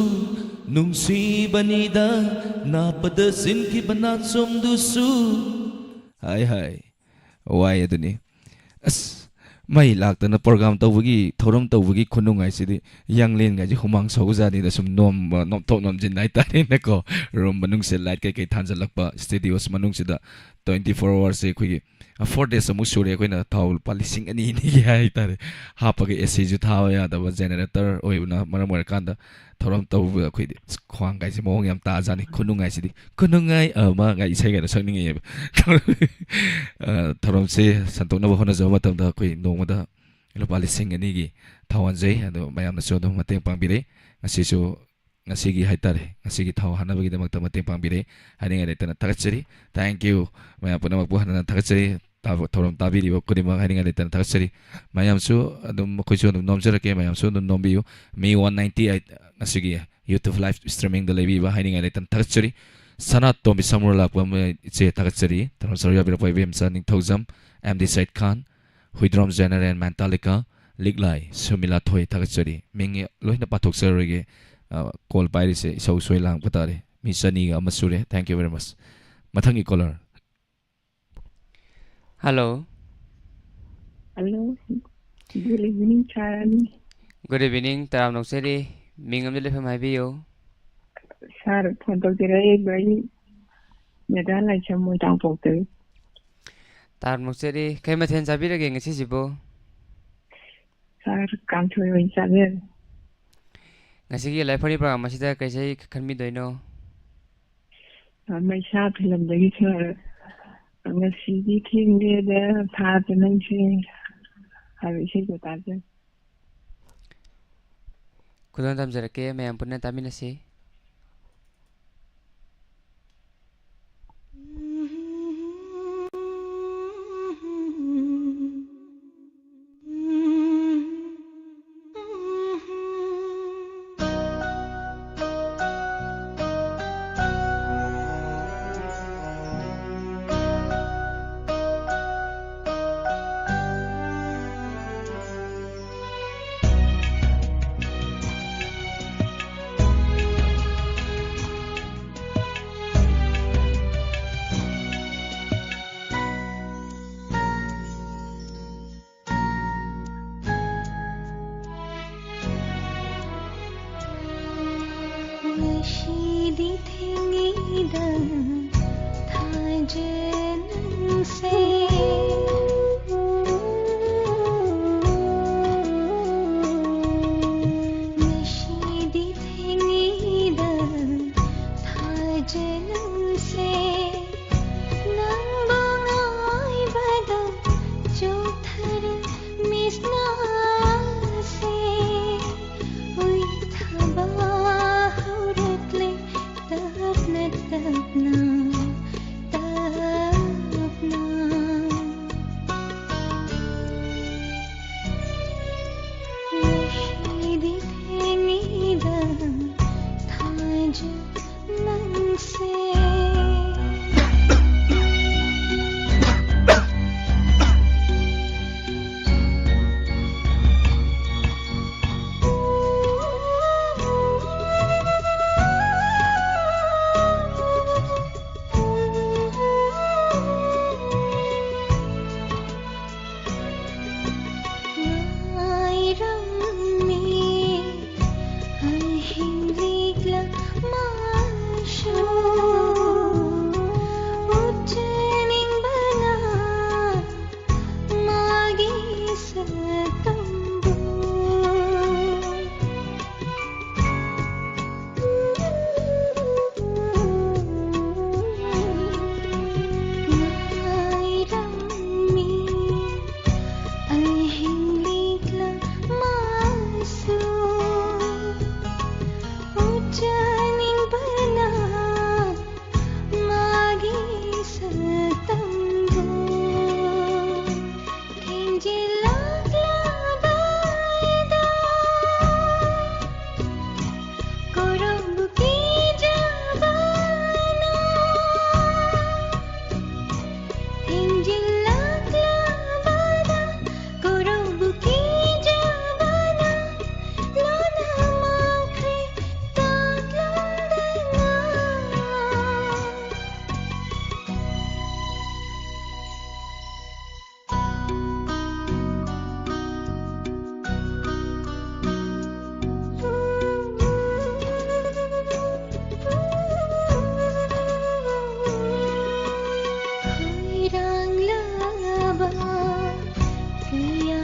nungsibanida napadasin ki banatsom dusu hai hai wai aduni as mai laktana program tawgi thoram tawgi khunungai sidi yanglen ga ji humang saujani da sum nom nom jin nai ta ne ko room manung se light kai kai thanjalakpa studios manung sida 24 hours se khoi 4 days amu sure koina thaul palising ani ni hai tare hapage AC ju thawa ya da generator oibna maram war kanda thoram taw khoi khwang gai se mong yam ta jani khunungai sidi khunungai ama ga isai ga sakning ye thoram se santona bo hona jawa tam da khoi nongma da palising ani gi thawan jai ado mayam na so do mateng pangbire ngasi so ngasi gi haitare ngasi gi thaw hana bagi damak mateng pangbire haninga de tana takachari thank you maya puna mak bu hana takachari thoram tabiri bo kurima haninga de tana takachari mayam so adum khoi so nomjara ke mayam so nombiu me 198 ngasi gi YouTube live streaming da lebi ba haninga de tana takachari sanat to mi samur lak ba che takachari thoram sarya bi poi bem sa ning thojam MD Said Khan Huidrom General Mentalika Liglai Sumila Thoi takachari mingi loina pathok sarege call pairi se sau soi lang patare mi sani ga masure thank you very much mathangi caller hello hello good evening Charlie good evening taram nokseri mingam de lefam haibiyo sir phone to dire bai medan lai chamoi tang pokte taram nokseri kai mathen sabirage ngasi jibo sir kam choi win sabe ngasigi live phone program asida kaisai khanmi doino mai sa film dagi sir ngasigi thingde de tha tenang se habi se ko ta je kudon tam jarake mayam punna taminasi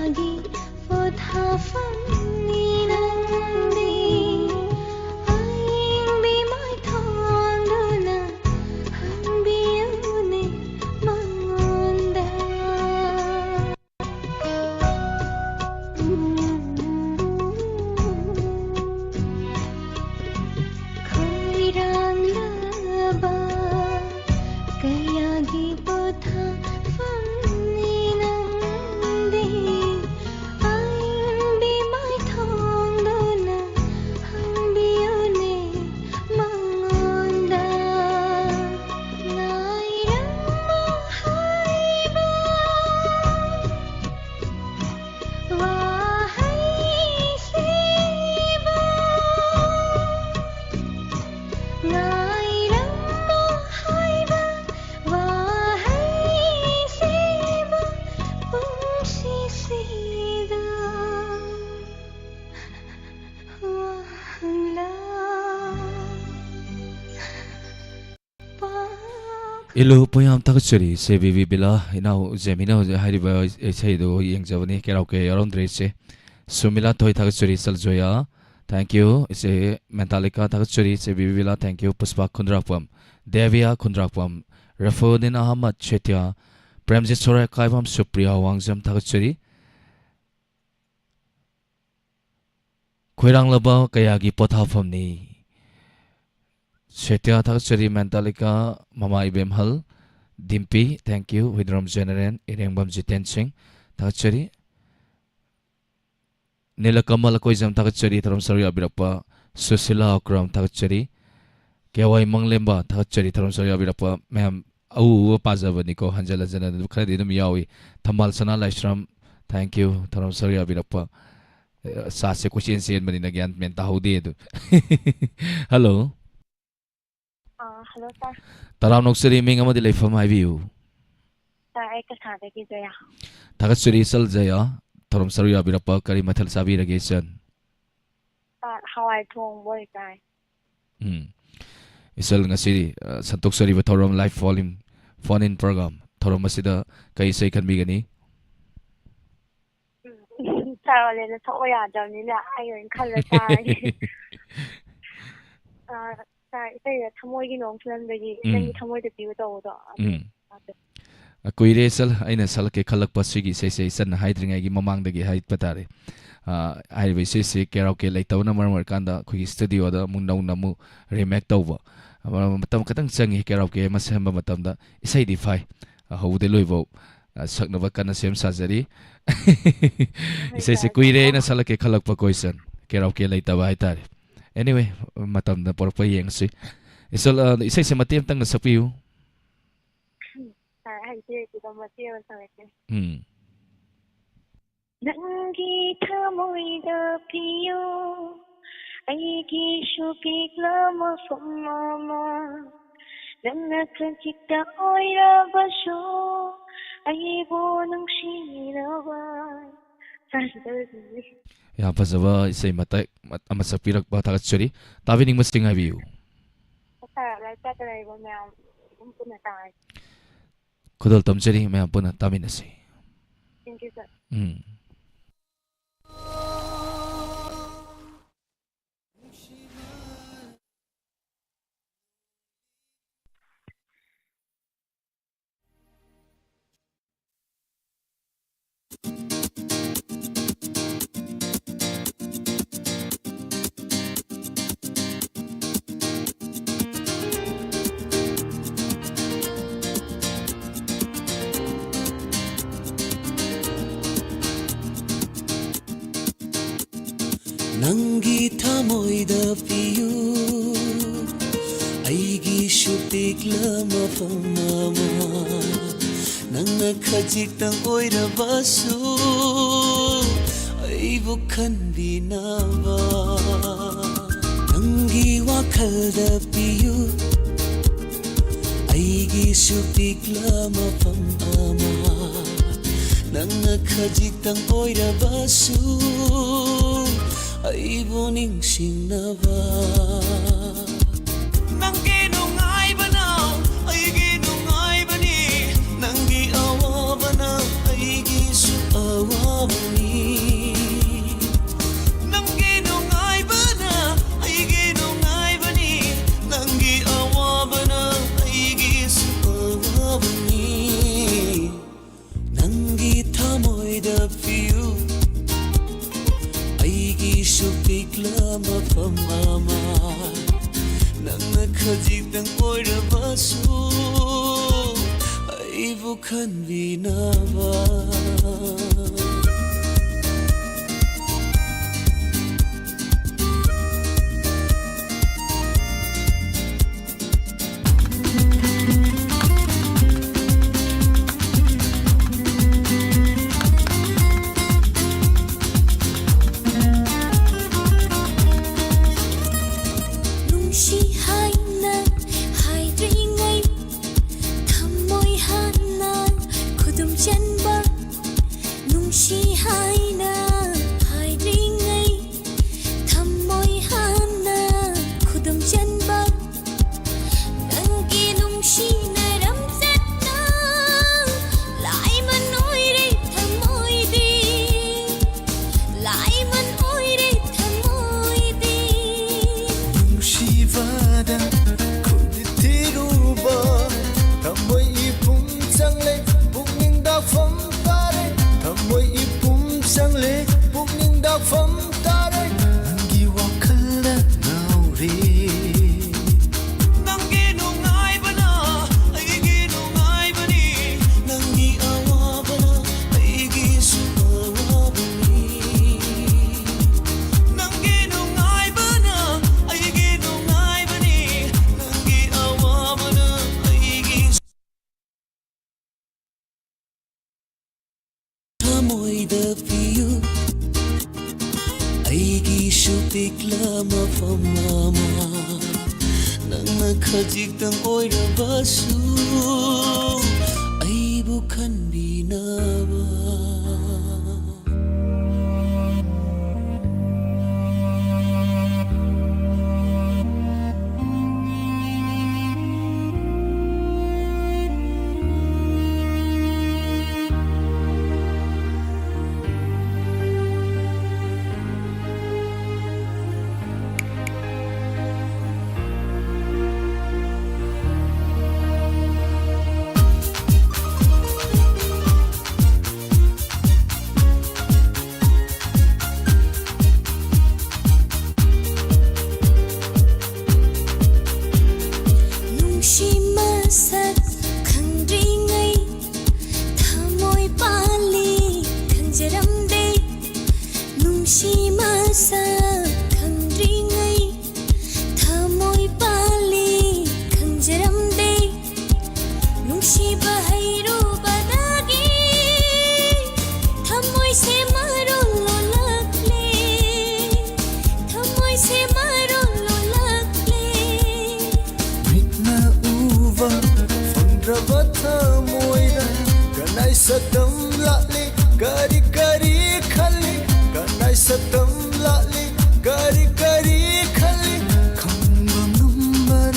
ꯀꯌꯥꯒꯤ ꯄꯣꯊꯥꯐꯝꯅꯤ ꯅꯪꯗꯤ ꯑꯏꯪꯕꯤ ꯃꯥꯏꯊꯣꯡꯗꯨꯅ ꯍꯪꯕꯤꯌꯨꯅꯦ ꯃꯉꯣꯟꯗ ꯈꯣꯏꯔꯥꯡꯂꯕ ꯀꯌꯥꯒꯤ ꯄꯣꯊꯥꯐꯝꯅꯤ ꯅꯪꯗꯤ ꯑꯏꯪꯕꯤ ꯃꯥꯏꯊꯣꯡꯗꯨꯅ ꯍꯪꯕꯤꯌꯨꯅꯦ ꯃꯉꯣꯟꯗ ꯉꯥꯏꯔꯝꯃꯣ ꯍꯥꯏꯕ ꯋꯥꯍꯩꯁꯤꯕꯨ ꯉꯥꯏꯔꯝꯃꯣ ꯍꯥꯏꯕ ꯋꯥꯍꯩꯁꯤꯕꯨ ꯄꯨꯟꯁꯤꯁꯤꯗ ꯋꯥꯍꯪꯂ Ilu poyam takachuri se bibi bila inau zemina hariba seido yengjabani karaoke yarondre se Sumila toy takachuri saljoya thank you se Metallica takachuri se bibi bila thank you Puspa Kundrakpam Devia Kundrakpam Rafudin Ahmad Chetia Premjit Sora Kaibam Supriya Wangjam takachuri Khoiranglaba kayagi pothafamni Chetia takachuri Metallica Mama Ibem Hal Dimpi thank you Widrom Generan Irengbam Jiten Singh takachuri Nilakamal Koizam takachuri Taram Sari Abirapa Susila Okram takachuri Kewai Manglemba takachuri Taram Sari Abirapa Ma'am Au Pazavani Hanjala Jana Kradinum Yawi Tamal Sana Laishram thank you Taram Sari Abirapa Sase Kushin Sian Manina Gyan Menta Hudi Hello Hello, sir. Taram Noksari Ming Amadi Lefam Iview Sir, I can have a Jaya. Takachuri Sal Jaya Taram Sari Abirapa Kari Mathal Sabi Ragation How I told boy guy. Isal ngasi Santok Sari Batoram live volume phone in program Taram Masida Kai Say Kan Bigani Sir, let's talk about Jamila. I in color side. Sir, Tamoy no film the then Tamoy the view Kuire sal aina sal ke khalak pasigi se san hydring agi mamang dagi height patare ai we se karaoke lai tawna mar kanda khoi studio da mun nau namu remake tawba matam katang changi karaoke ma samba matam da isai di fai haude loibo sakna ba kana sem sajari se kuire na sal ke khalak pa question karaoke lai tawa hai tare anyway matam da por pa yeng si isol isai se matem tang sapiu Nangi thamoida piyo aigi shupigla mama Nangna kanchikta oira basho aibo nang shirawa Ya pasaba isai matai amasapirak ba takachuri tabining masting abiu Kudal tamchari me apuna taminasi Thank you, sir. Nangi thamoida piyu aigi shupikla mafama Nangna khajitang oira basu aibu khanbinaba Nangi wakhalda piyu aigi shupikla mafama Nangna khajitang oira basu aibo ningsingnaba Nangi nungai bana aigi nungai bani Nangi awabana aigi su awabani ꯑꯩꯒꯤꯁꯨ ꯄꯤꯛꯂꯕ ꯃꯐꯝ ꯑꯃ ꯅꯪꯅ ꯈꯖꯤꯛꯇꯪ ꯑꯣꯏꯔꯕꯁꯨ ꯑꯩꯕꯨ ꯈꯟꯕꯤꯅꯕ khajikdang oirabasu aibu khanbinaba Satam lali gari gari khali kanai satam lali gari gari khali khambam number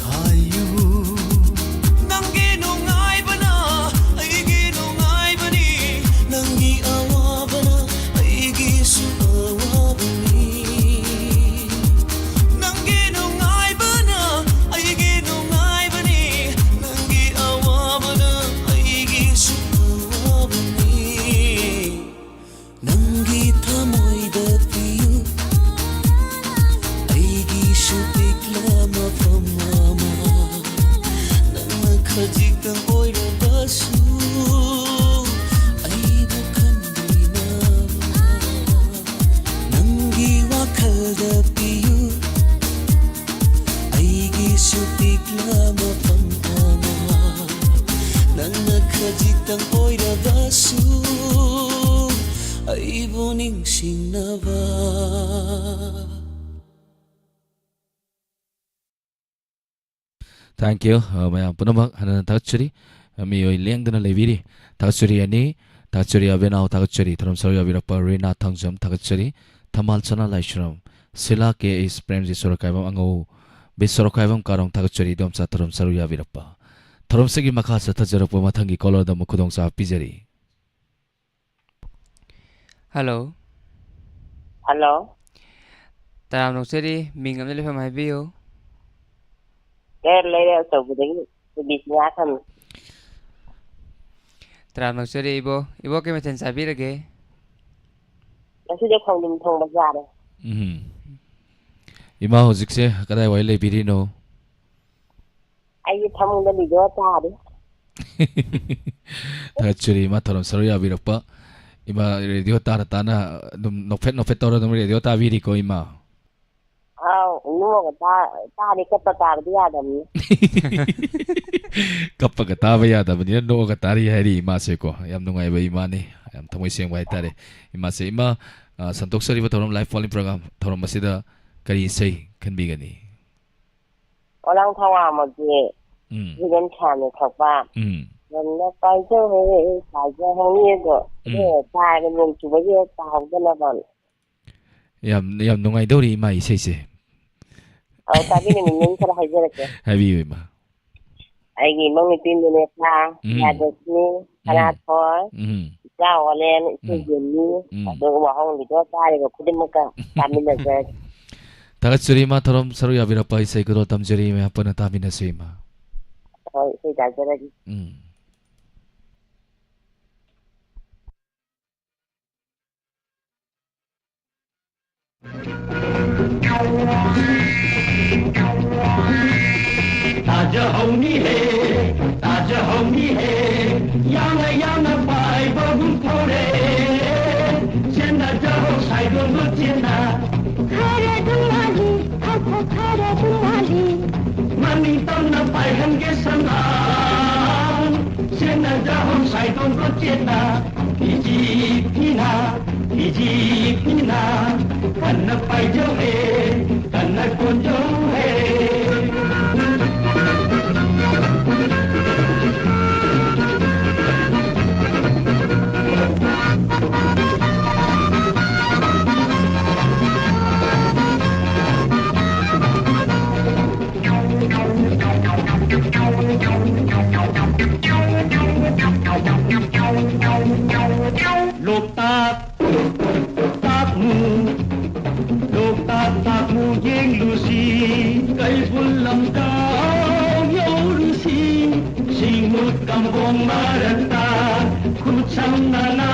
hayu nangi nungai bana aigi nungai bani nangi awabana aigi su awabani nangi nungai bana aigi nungai bani nangi awabana aigi su Nangi thamoida piyu aigi shupikla mafamama Nangna khajikdang oirabasu aibu khanbinaba Nangi wakhalda piyu aigi shupikla mafamama Nangna khajikdang oirabasu aibu ningsingnaba Thank you mayam punamak hanan takchuri mi oi lengdana leviri takchuri ani takchuri abenau takchuri tharam sarya virapa rena thangjam takchuri thamal chana laishram sila ke is prem ji sorakaibam ango bisorokaibam karong takchuri domsa tharam sarya virapa tharam segi makha sa thajarapa mathangi kolor da mukudong sa pijari Hello. Hello. Taram Nokseri, Mingam Lily from my view. There later, so we be yakan. Taram Nokseri, Ibo came at Sabir again. I see the Kong Tong Bazar. Ima hojikse kadai wai leibirino. Ai thamungda video tari. Thachuri ima thorom saruya birakpa. Ima radio tara tana nofet tora dum radio ta biri ko ima. Nuoga tari kappa tardi yadamni. Kappa ka taba yadamni nuoga tari hari ima se ko yam nungai ba ima ni yam thamoi seng bai tare ima se ima santok sari ba thorom live following program thorom masida kari sei khanbi gani. Olang thawa ma je. Jigen chane khapa. Nanna pai jo he sai jo honi go. Ta ga nung chu ba ye ta hau da la ban. Yam nungai dori ima sei se. Tapi ni min kara hajar ke. Habi ima. Ai gi mang tin ne pa. Ya de ni kala thor. Ja olen se jeni. Do wa hong li do ta ga khudin maka tamin na je. Thachuri ma thorom saruya birakpa sei ko tamjeri me apana tamina se ima. Sei da jara gi. ताजा होनी है याना पाई बगुन थोड़े चेना जाओ साइडो no चेना खारा दुमाली money तो न पाई हंगे समान चेना जाओ साइडो नो चेना इजी पीना कन्न पाई जो है कन्न कौन जो है Loktak-takmu yang lusi Kay bulam kau yang lusi Simut kampung maranta Kucang nana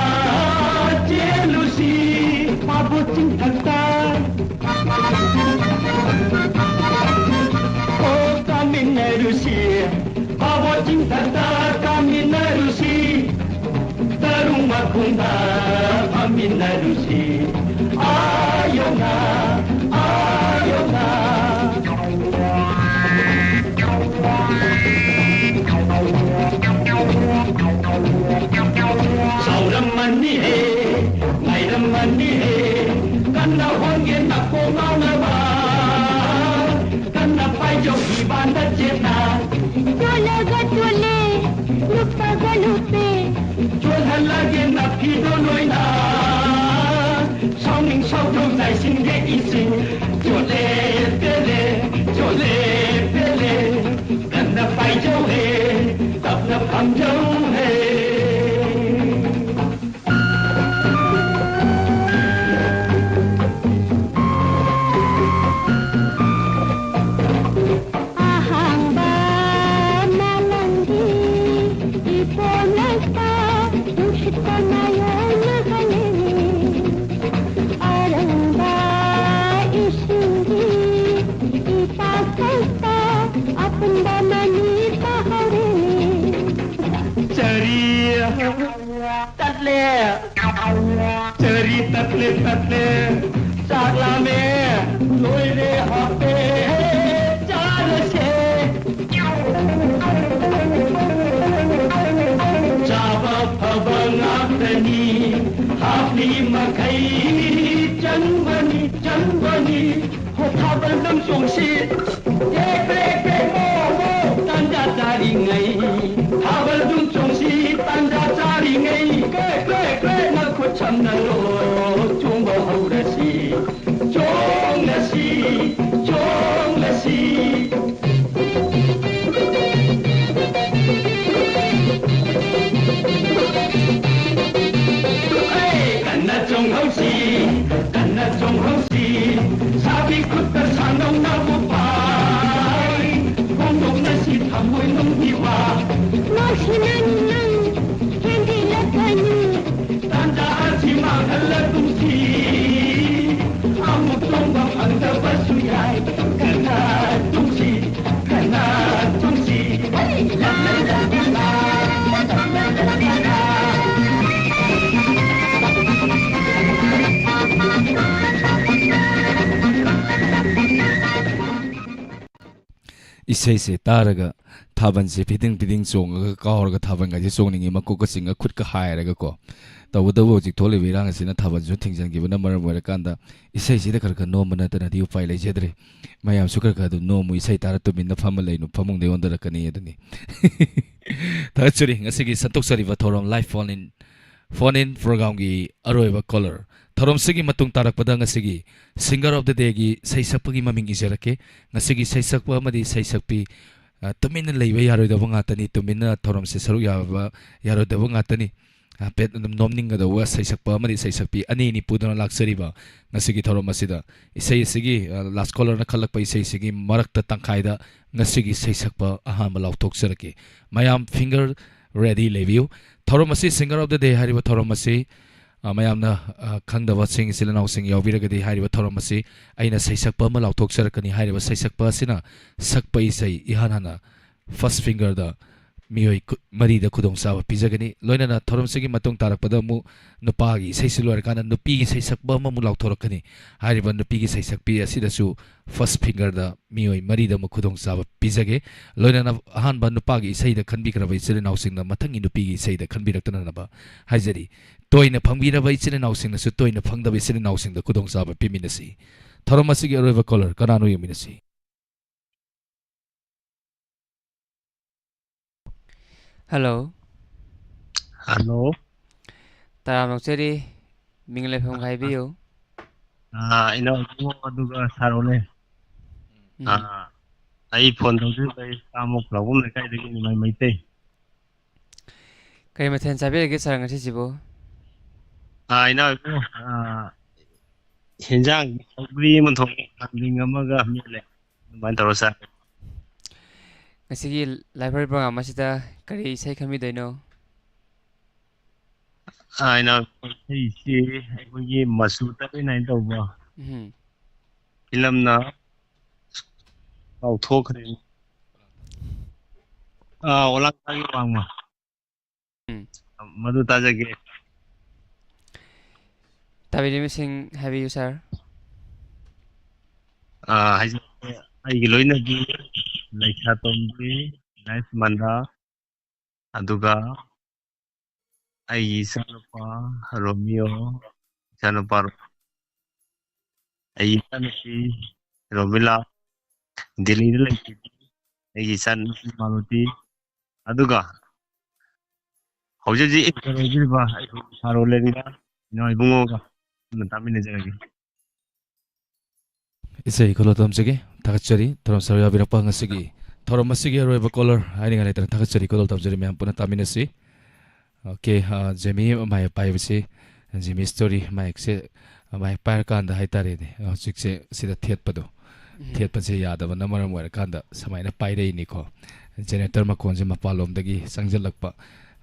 jelusi Mabut cinta Oh kami nerusi Mabut cinta kami nerusi Terumah kunda kami nerusi Ayo na Sauram mani hai Mairam mani hai Kanna honge nakko mauna ba Kanna pai jo ibanda cheta Chola ga chole Lupa ga lupe Chola lage na pido loina Sounding sound dai sing ge ising Chole pele Kanna pai jo hai Tap na pham jo hai Ceri tatle Sagla me Loire hape Charse Java phabang apni Hafli makai Janbani Ho phabang dam songsi Ekre mo Tanda dari ngai Phabang dam songsi Tanda dari ngai Kre cham na lo chung bo ho ra si kanna chung ho si sabi khut ta sanong na bu pai kong dong na si tham moi nong hi wa no sinan nang kendi lakani tanda si ma halla tum si amu isai se taraga thaban se piding piding chonga kaurga thaban ga je chongningi makok ka singa khut ka hairaga ko tawdawo ji thole wirang asina thaban ju thingjan gi bana maram wara kanda isai sida kar ka no mana tana di upai lai jedre mayam sukar ka du no mu isai tar to min na pham lai nu phamung de ondara kani adani ta churi ngasi gi santok sari va thorom live phone in program gi aroiba color thorom sigi matung tarak pada ngasi singer of the day gi saisak pagi maming ijarake ngasi gi saisak pa amadi saisak pi tumin leiba yaroi da banga tani tumin thorom se saru yaba yaroi da banga tani pet nomning ga da wa saisak pa amadi saisak pi ani ni pudona laksari ba ngasi gi thorom asida isai sigi last color na khalak pa isai sigi marak ta tangkhai da ngasi gi saisak pa aha ma lautok sarake mayam finger ready leviu thorom asi singer of the day hariba thorom asi mayamna khangdaba sing silanaw sing yawbiragadi hariba thorom asi aina saisakpa ma lautok sarakani hariba saisakpa asina sakpa isai ihanana first finger da mioi mari da khudong sawa pijagani loinana thorom sigi matung tarakpada mu nupagi saisilwar kana nupi gi saisakpa ma mu lautorakani hariba nupi gi saisakpi asida su first finger da mioi mari da mu khudong sawa pijage loinana ahan ba nupagi isai da khanbi kraba silanaw sing na mathangi nupi gi isai da khanbiraktana na ba hajari toina phangbiraba ichilinaw sing na su toina phangdaba ichilinaw sing da khudong sawa piminasi thorom asigi aroiba color kanano yeminasi Hello. Hello. Taram Nokseri, Mingle from Haibiu. Ino aduga sarole. Ai phone thong su bai samok lawum le kai degi ni mai mai te. Kay mathen sabi ge sarang si sibo. Ino henjang ogri mun thong ling amaga mi le. Ban torosa. Ngasigi library program masida kari isai kami doino. Ino si ai masu ta nai to ba. Film na au tho khre. Olang ta wang ma. Madu ta jage. Tabi missing have you sir? Ai gi loina gi Laisa Tombi, Nice Manda, aduga ai Sanupa, Romeo, Sanupa, ai Sanusi, Romila, Delhi Lake, ai San Maluti, aduga. Howji Ikariba, Sarolenga, no Bunga, Natamina Jagi. Isai kolotam sigi takachari thorom sarya birapa ngasigi thorom masigi aroiba color haini ngai tan takachari kolotam jari mem puna taminasi okay jemi mai pai bisi jemi story mai se mai par kan da haitare ne chikse sida thet pado thet pa se yada ba namar mo kan da samai na pai dei ni ko generator ma kon je ma palom dagi sangjalakpa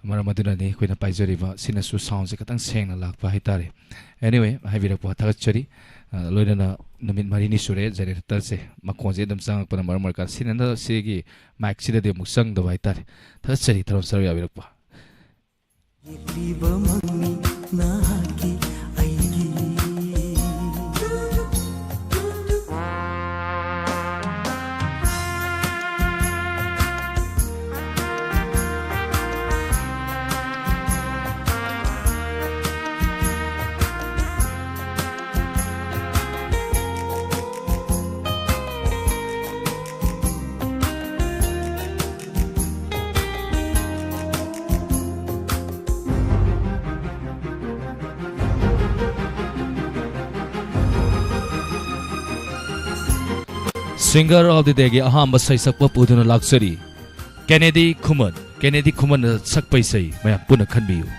maram aduna ni koina pai jari ba sinasu sound se katang seng na lakpa haitare anyway haibira po takachari loina numit marini sure generator se makonje dam sang pa mar mar ka sinanda segi mic sida de musang da waitar ta chari thorom sar ya birak pa Singer of the day gi ahamba sai sakpa puduna laksari Kennedy Kuman sakpai sai maya puna khanbiu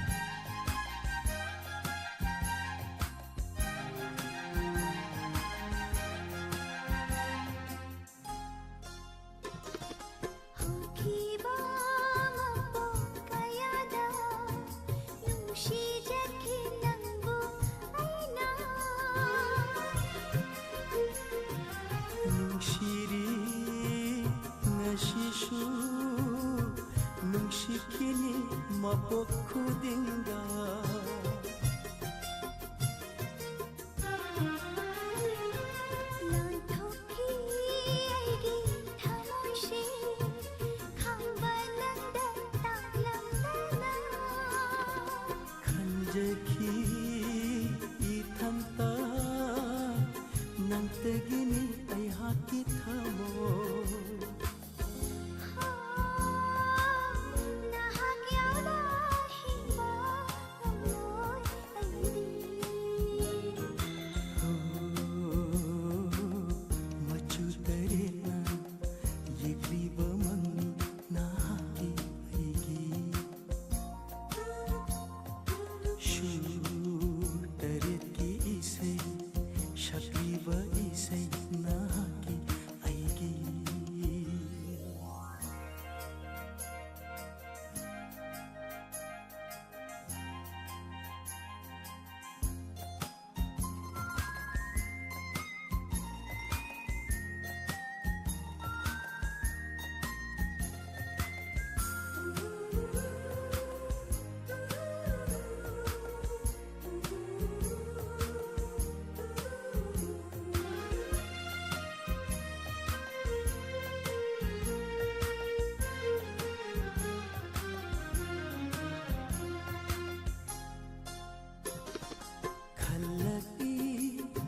ꯈꯟꯖꯈꯤ ꯏꯊꯟꯇ ꯅꯪꯇꯒꯤꯅꯤ ꯑꯩꯍꯥꯛꯀꯤ ꯊꯃꯣꯏ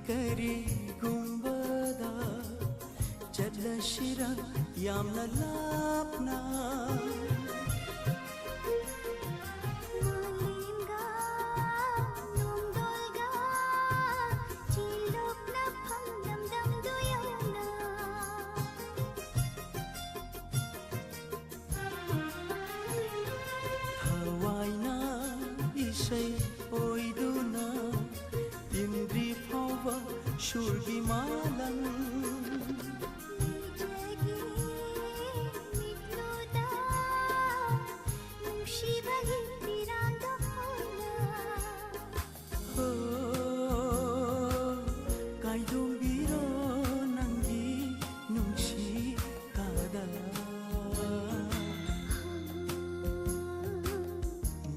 ꯀꯔꯤꯒꯨꯝꯕꯗ ꯆꯠꯂꯁꯤꯔ ꯌꯥꯝꯅ ꯂꯥꯞꯅ ꯊꯋꯥꯏꯅ ꯏꯁꯩ ꯑꯣꯏꯗꯨꯅ ꯇꯤꯟꯗ꯭ꯔꯤ ꯐꯥꯎꯕ ꯁꯨꯔꯒꯤ ꯃꯥꯂꯪ ꯀꯥꯏꯗꯣꯡꯕꯤꯔꯣ ꯅꯪꯒꯤ ꯅꯨꯡꯁꯤꯀꯥꯗ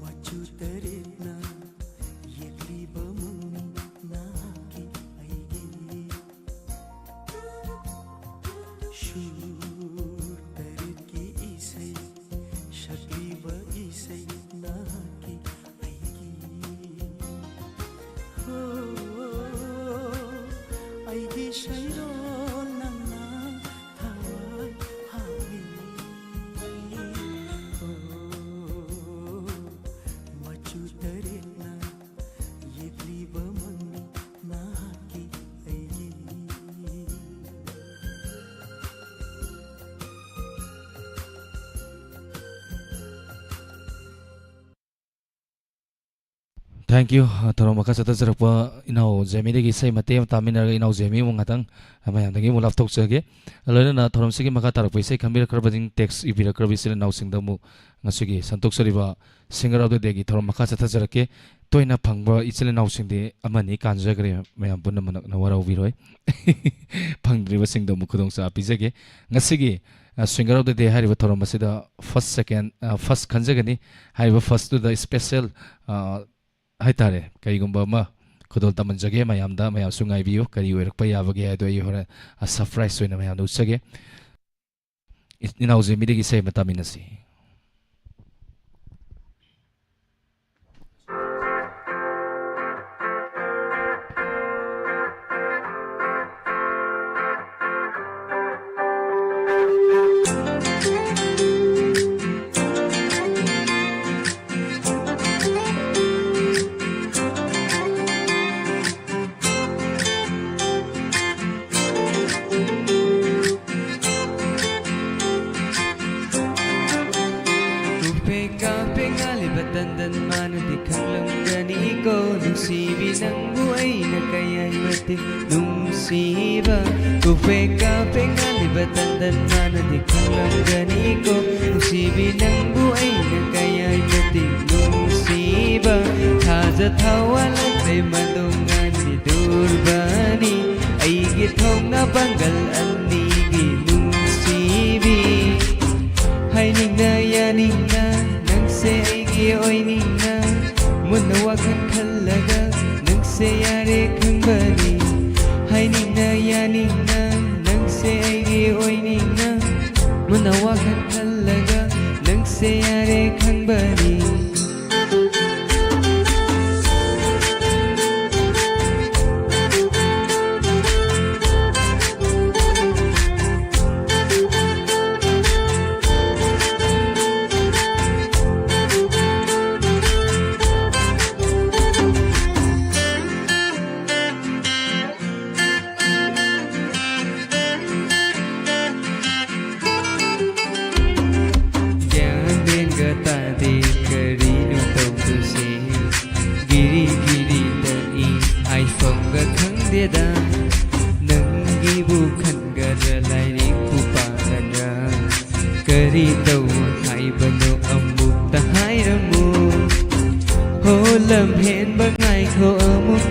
ꯃꯆꯨ ꯇꯔꯦꯠꯅ ꯌꯦꯛꯂꯤꯕ ꯃꯪꯅꯤ ꯅꯍꯥꯛꯀꯤ ꯑꯩꯒꯤ ꯁꯨꯔ ꯇꯔꯦꯠꯀꯤ ꯏꯁꯩ ꯁꯛꯂꯤꯕ ꯏꯁꯩ ꯅꯍꯥꯛꯀꯤ ꯑꯩꯒꯤ ꯑꯩꯒꯤ ꯁꯩꯔꯣꯜ ꯅꯪꯅ ꯊꯋꯥꯏ ꯍꯥꯞꯂꯤ ꯃꯆꯨ ꯇꯔꯦꯠꯅ ꯌꯦꯛꯂꯤꯕ ꯃꯪꯅꯤ ꯅꯍꯥꯛꯀꯤ ꯑꯩꯒꯤ Thank you. Thorom maka sata jarakpa inau Jemi degi sai mate taminarga inau Jemi mo ngatang mayam degi mo laptop chage. Loina na thorom sigi maka tarak paisai kambira karbading text ibira karbisile nau singda mu ngasigi santok sariba singer of the degi thorom maka sata jarake toina phangba ichile nau singde amani kanjagre mayam punna manak na warau biroi. Phangdriba singda mu khudong sa apijage ngasigi singer of the day hariba thorom masida first khanjagani hariba first to the special haitare kaigumba ma khudol tamanjage mayamda mayam sungai biu kari oirakpa yabage ado I hora a surprise soina mayam usage inau Jemi degi sai mataminasi Dandan mana di khanglam gani ko nusibi nangbu ay na kaya'y mati nusiba kupe kape ngali ba dandan mana di khanglam gani ko nusibi nangbu ay na kaya'y mati nusiba thaja thawalag ay madungan ni durbani ay githong na bangal anigi nusibi hay ning na yaning na nangse oinina munna wakhan khallaga nangse yare khambani hainina yanina nangse aigi oinina munna wakhan khallaga nangse yare khambani ka khangdeda nangibu khangara lairik upanana kari tau haibano amuk ta hairamu ho lam hen bangai kho amuk